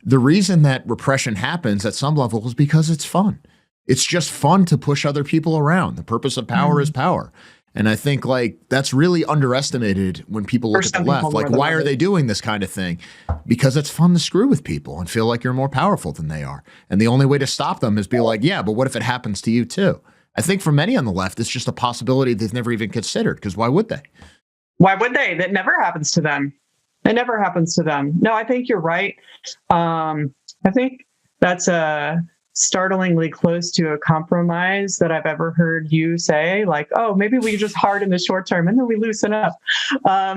Speaker 1: the reason that repression happens at some level is because it's fun. It's just fun to push other people around. The purpose of power is power. And I think like that's really underestimated when people look at the left. Like, why are they doing this kind of thing? Because it's fun to screw with people and feel like you're more powerful than they are. And the only way to stop them is be like, yeah, but what if it happens to you too? I think for many on the left, it's just a possibility they've never even considered, because why would they?
Speaker 2: Why would they? That never happens to them. It never happens to them. No, I think you're right. I think that's startlingly close to a compromise that I've ever heard you say, like, oh, maybe we just hard in the short term and then we loosen up. I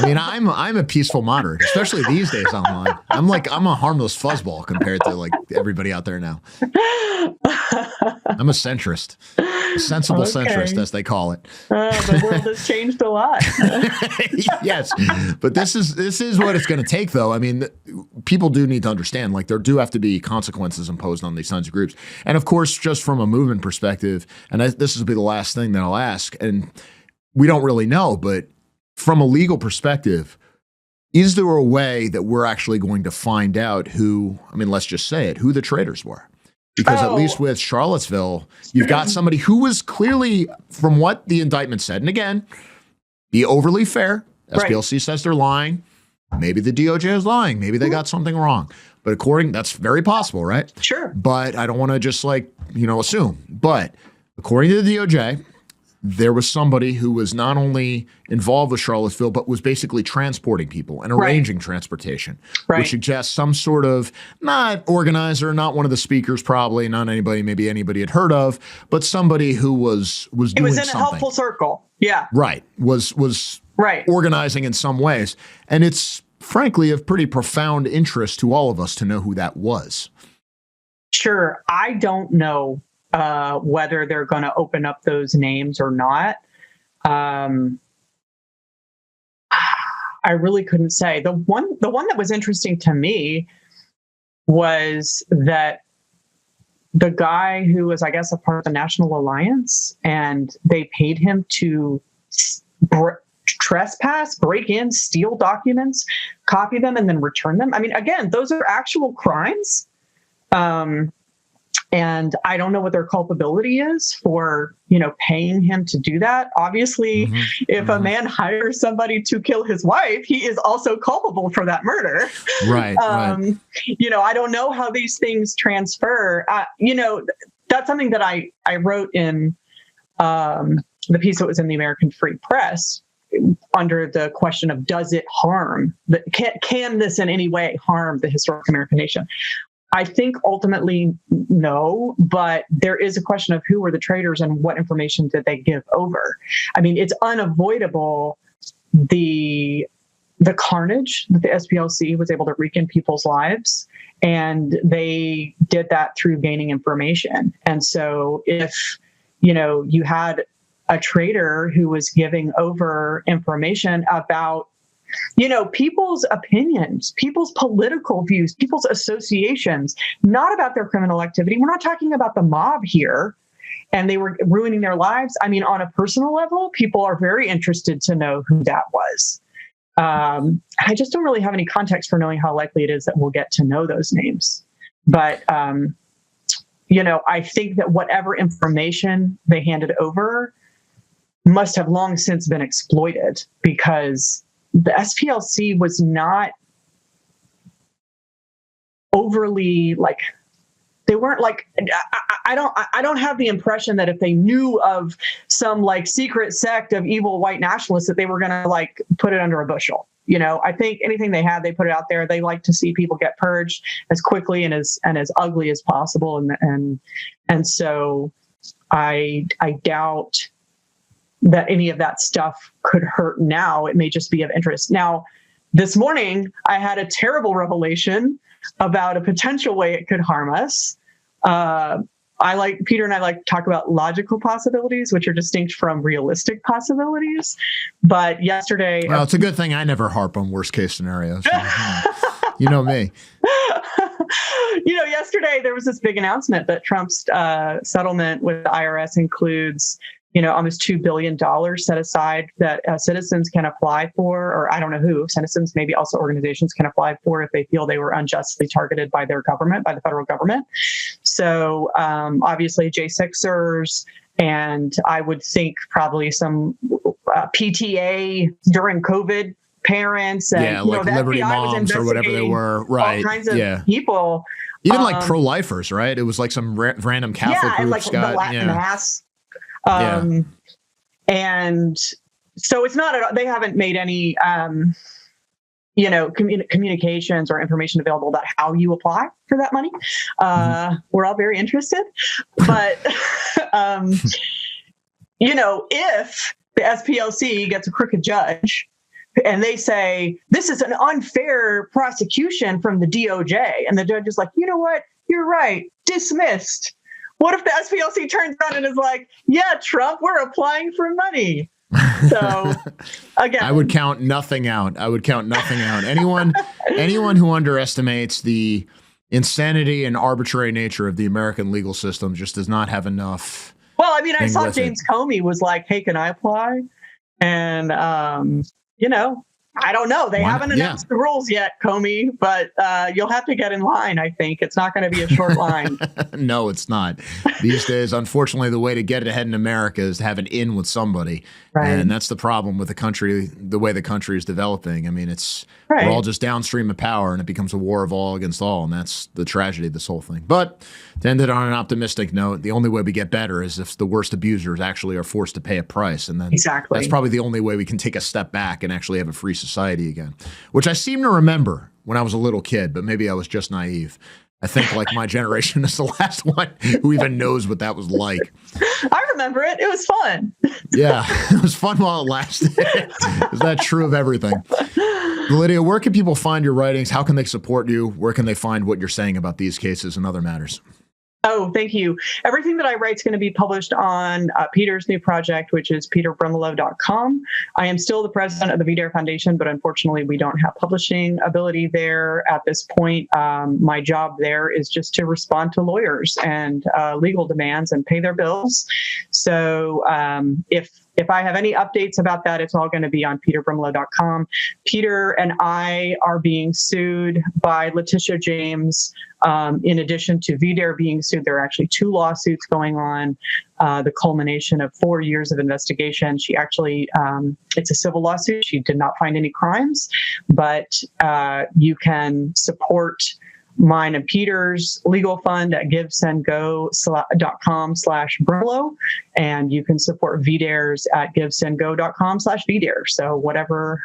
Speaker 1: mean, I'm a peaceful moderate, especially these days online. I'm a harmless fuzzball compared to like everybody out there now. I'm a centrist, a sensible centrist, as they call it.
Speaker 2: The world has changed a lot.
Speaker 1: Yes, but this is what it's going to take, though. I mean, people do need to understand, like, there do have to be consequences imposed on these kinds of groups. And of course, just from a movement perspective, and this will be the last thing that I'll ask, and we don't really know, but from a legal perspective, is there a way that we're actually going to find out who, I mean, let's just say it, who the traitors were? Because at least with Charlottesville, you've got somebody who was clearly, from what the indictment said, and again, be overly fair. SPLC says they're lying. Maybe the DOJ is lying. Maybe they got something wrong. But that's very possible, right?
Speaker 2: Sure.
Speaker 1: But I don't want to just assume. But according to the DOJ, there was somebody who was not only involved with Charlottesville, but was basically transporting people and arranging transportation, which suggests some sort of, not organizer, not one of the speakers, probably not anybody, maybe anybody had heard of, but somebody who was doing something. It was in a
Speaker 2: helpful circle. Yeah.
Speaker 1: Right. Was organizing in some ways. And it's frankly of pretty profound interest to all of us to know who that was.
Speaker 2: Sure. I don't know whether they're going to open up those names or not. I really couldn't say. The one that was interesting to me was that the guy who was, I guess, a part of the National Alliance, and they paid him to trespass, break in, steal documents, copy them, and then return them. I mean, again, those are actual crimes. And I don't know what their culpability is for, paying him to do that. Obviously, if a man hires somebody to kill his wife, he is also culpable for that murder.
Speaker 1: Right.
Speaker 2: I don't know how these things transfer. That's something that I wrote in the piece that was in the American Free Press under the question of, does it harm? Can this in any way harm the historic American nation? I think ultimately no, but there is a question of who were the traitors and what information did they give over. I mean, it's unavoidable the carnage that the SPLC was able to wreak in people's lives, and they did that through gaining information. And so if, you had a traitor who was giving over information about people's opinions, people's political views, people's associations, not about their criminal activity. We're not talking about the mob here, and they were ruining their lives. I mean, on a personal level, people are very interested to know who that was. I just don't really have any context for knowing how likely it is that we'll get to know those names. But, I think that whatever information they handed over must have long since been exploited, because the SPLC was not overly they weren't I don't have the impression that if they knew of some secret sect of evil white nationalists that they were going to put it under a bushel. I think anything they had, they put it out there. They like to see people get purged as quickly and as ugly as possible. And so I doubt that any of that stuff could hurt now. It may just be of interest. Now, this morning, I had a terrible revelation about a potential way it could harm us. Peter and I like to talk about logical possibilities, which are distinct from realistic possibilities. But yesterday...
Speaker 1: Well, it's a good thing I never harp on worst case scenarios. You know me.
Speaker 2: Yesterday there was this big announcement that Trump's settlement with the IRS includes almost $2 billion set aside that citizens can apply for, or I don't know who, citizens, maybe also organizations can apply for if they feel they were unjustly targeted by their government, by the federal government. So obviously J6ers, and I would think probably some PTA during COVID parents, and
Speaker 1: like
Speaker 2: the
Speaker 1: Liberty
Speaker 2: FBI was
Speaker 1: Moms or whatever they were, right?
Speaker 2: All kinds of people,
Speaker 1: even like pro-lifers, right? It was like some random Catholic
Speaker 2: and
Speaker 1: groups
Speaker 2: like the Latin Mass. And so it's not, they haven't made any, communications or information available about how you apply for that money. We're all very interested, but, if the SPLC gets a crooked judge and they say, this is an unfair prosecution from the DOJ, and the judge is like, you know what, you're right, dismissed. What if the SPLC turns around and is like, yeah, Trump, we're applying for money? So again,
Speaker 1: I would count nothing out. Anyone who underestimates the insanity and arbitrary nature of the American legal system just does not have enough.
Speaker 2: Well, I mean, I saw James Comey was like, hey, can I apply? And, I don't know. They haven't announced the rules yet, Comey, but you'll have to get in line, I think. It's not going to be a short line.
Speaker 1: No, it's not. These days, unfortunately, the way to get ahead in America is to have an in with somebody. Right. And that's the problem with the country, the way the country is developing. I mean, we're all just downstream of power, and it becomes a war of all against all. And that's the tragedy of this whole thing. But to end it on an optimistic note, the only way we get better is if the worst abusers actually are forced to pay a price. And then that's probably the only way we can take a step back and actually have a free society again, which I seem to remember when I was a little kid, but maybe I was just naive. I think like my generation is the last one who even knows what that was like.
Speaker 2: I remember it. It was fun.
Speaker 1: Yeah, it was fun while it lasted. Is that true of everything? Lydia, where can people find your writings? How can they support you? Where can they find what you're saying about these cases and other matters?
Speaker 2: Oh, thank you. Everything that I write is going to be published on Peter's new project, which is peterbrimelow.com. I am still the president of the VDARE Foundation, but unfortunately, we don't have publishing ability there at this point. My job there is just to respond to lawyers and legal demands and pay their bills. So if I have any updates about that, it's all going to be on peterbrimelow.com. Peter and I are being sued by Letitia James. In addition to VDARE being sued, there are actually 2 lawsuits going on, the culmination of 4 years of investigation. She actually, it's a civil lawsuit. She did not find any crimes, but you can support mine and Peter's legal fund at givesendgo.com/Brimelow, and you can support VDARE's at givesendgo.com/VDARE. So whatever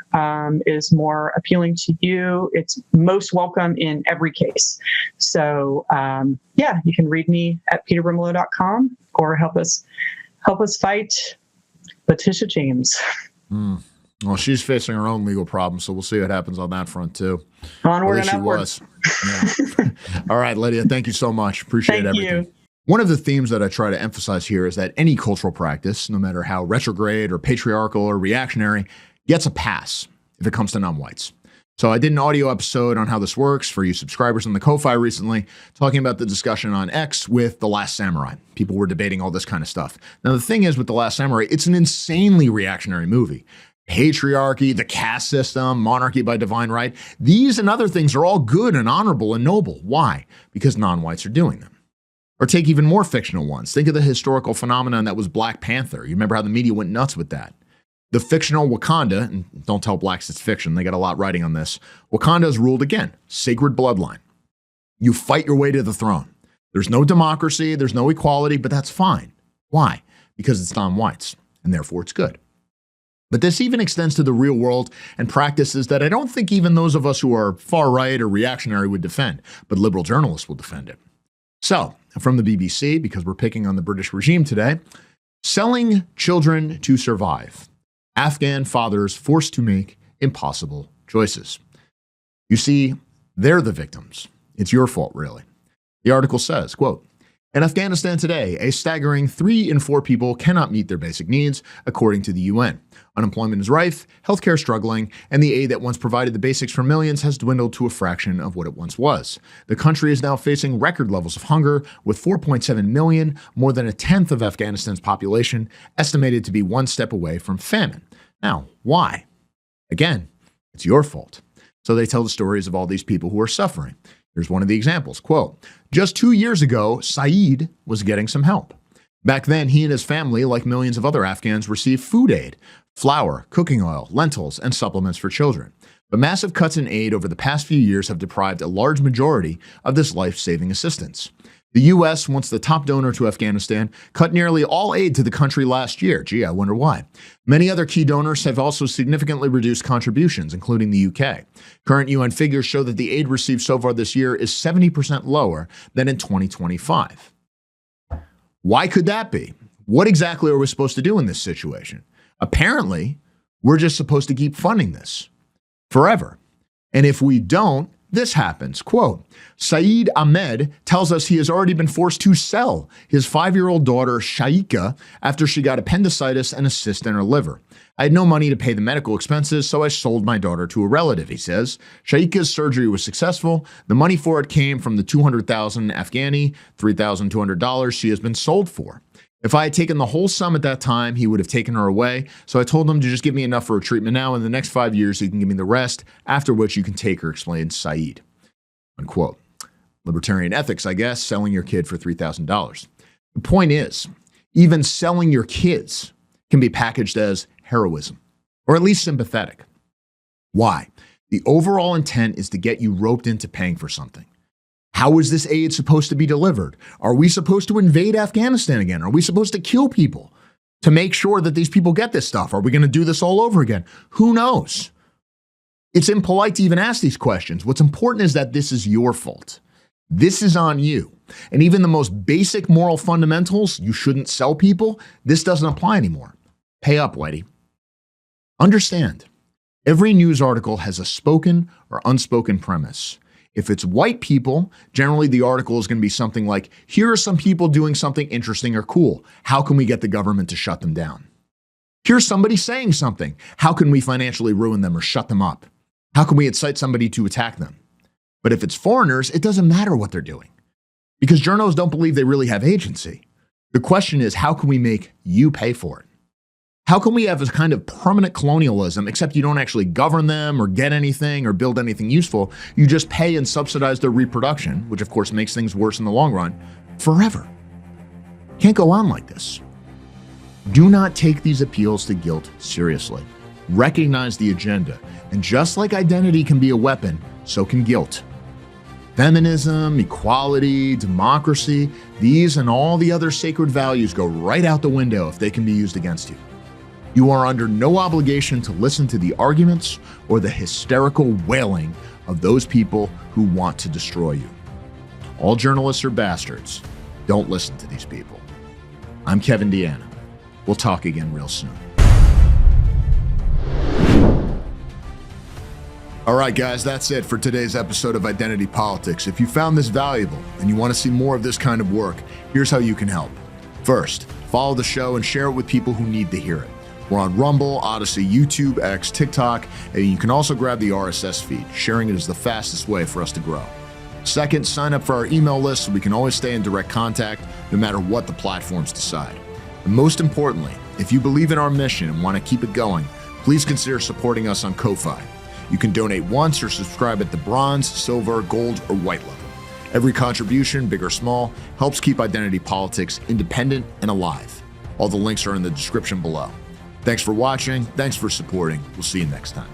Speaker 2: is more appealing to you, it's most welcome in every case. So you can read me at peterbrimelow.com or help us fight Letitia James.
Speaker 1: Well, she's facing her own legal problems, so we'll see what happens on that front, too.
Speaker 2: Onward and upward.
Speaker 1: She was. Yeah. All right, Lydia, thank you so much. Appreciate everything.
Speaker 2: You.
Speaker 1: One of the themes that I try to emphasize here is that any cultural practice, no matter how retrograde or patriarchal or reactionary, gets a pass if it comes to non-whites. So I did an audio episode on how this works for you subscribers on the Ko-Fi recently, talking about the discussion on X with The Last Samurai. People were debating all this kind of stuff. Now, the thing is with The Last Samurai, it's an insanely reactionary movie. Patriarchy, the caste system, monarchy by divine right. These and other things are all good and honorable and noble. Why? Because non-whites are doing them. Or take even more fictional ones. Think of the historical phenomenon that was Black Panther. You remember how the media went nuts with that. The fictional Wakanda, and don't tell blacks it's fiction, they got a lot writing on this. Wakanda is ruled again, sacred bloodline. You fight your way to the throne. There's no democracy, there's no equality, but that's fine. Why? Because it's non-whites, and therefore it's good. But this even extends to the real world and practices that I don't think even those of us who are far right or reactionary would defend, but liberal journalists will defend it. So, from the BBC, because we're picking on the British regime today, selling children to survive. Afghan fathers forced to make impossible choices. You see, they're the victims. It's your fault, really. The article says, quote, In Afghanistan today, a staggering 3 in 4 people cannot meet their basic needs, according to the UN. Unemployment is rife, healthcare struggling, and the aid that once provided the basics for millions has dwindled to a fraction of what it once was. The country is now facing record levels of hunger, with 4.7 million, more than a tenth of Afghanistan's population, estimated to be one step away from famine. Now, why? Again, it's your fault. So they tell the stories of all these people who are suffering. Here's one of the examples. Quote, just 2 years ago, Saeed was getting some help. Back then, he and his family, like millions of other Afghans, received food aid, flour, cooking oil, lentils, and supplements for children. But massive cuts in aid over the past few years have deprived a large majority of this life-saving assistance. The U.S., once the top donor to Afghanistan, cut nearly all aid to the country last year. Gee, I wonder why. Many other key donors have also significantly reduced contributions, including the UK. Current UN figures show that the aid received so far this year is 70% lower than in 2025. Why could that be? What exactly are we supposed to do in this situation? Apparently, we're just supposed to keep funding this forever. And if we don't, this happens. Quote, Saeed Ahmed tells us he has already been forced to sell his 5-year-old daughter, Shaika, after she got appendicitis and a cyst in her liver. I had no money to pay the medical expenses, so I sold my daughter to a relative, he says. Shaika's surgery was successful. The money for it came from the 200,000 Afghani, $3,200 she has been sold for. If I had taken the whole sum at that time, he would have taken her away. So I told him to just give me enough for a treatment now. In the next 5 years, he can give me the rest, after which you can take her, explained Saeed. Unquote. Libertarian ethics, I guess, selling your kid for $3,000. The point is, even selling your kids can be packaged as heroism, or at least sympathetic. Why? The overall intent is to get you roped into paying for something. How is this aid supposed to be delivered? Are we supposed to invade Afghanistan again? Are we supposed to kill people to make sure that these people get this stuff? Are we going to do this all over again? Who knows? It's impolite to even ask these questions. What's important is that this is your fault. This is on you. And even the most basic moral fundamentals, you shouldn't sell people, this doesn't apply anymore. Pay up, Whitey. Understand, every news article has a spoken or unspoken premise. If it's white people, generally the article is going to be something like, here are some people doing something interesting or cool. How can we get the government to shut them down? Here's somebody saying something. How can we financially ruin them or shut them up? How can we incite somebody to attack them? But if it's foreigners, it doesn't matter what they're doing, because journos don't believe they really have agency. The question is, how can we make you pay for it? How can we have a kind of permanent colonialism, except you don't actually govern them or get anything or build anything useful? You just pay and subsidize their reproduction, which of course makes things worse in the long run, forever. Can't go on like this. Do not take these appeals to guilt seriously. Recognize the agenda, and just like identity can be a weapon, so can guilt. Feminism, equality, democracy, these and all the other sacred values go right out the window if they can be used against you. You are under no obligation to listen to the arguments or the hysterical wailing of those people who want to destroy you. All journalists are bastards. Don't listen to these people. I'm Kevin DeAnna. We'll talk again real soon. All right, guys, that's it for today's episode of Identity Politics. If you found this valuable and you want to see more of this kind of work, here's how you can help. First, follow the show and share it with people who need to hear it. We're on Rumble, Odyssey, YouTube, X, TikTok, and you can also grab the RSS feed. Sharing it is the fastest way for us to grow. Second, sign up for our email list so we can always stay in direct contact no matter what the platforms decide. And most importantly, if you believe in our mission and want to keep it going, please consider supporting us on Ko-Fi. You can donate once or subscribe at the bronze, silver, gold, or white level. Every contribution, big or small, helps keep Identity Politics independent and alive. All the links are in the description below. Thanks for watching. Thanks for supporting. We'll see you next time.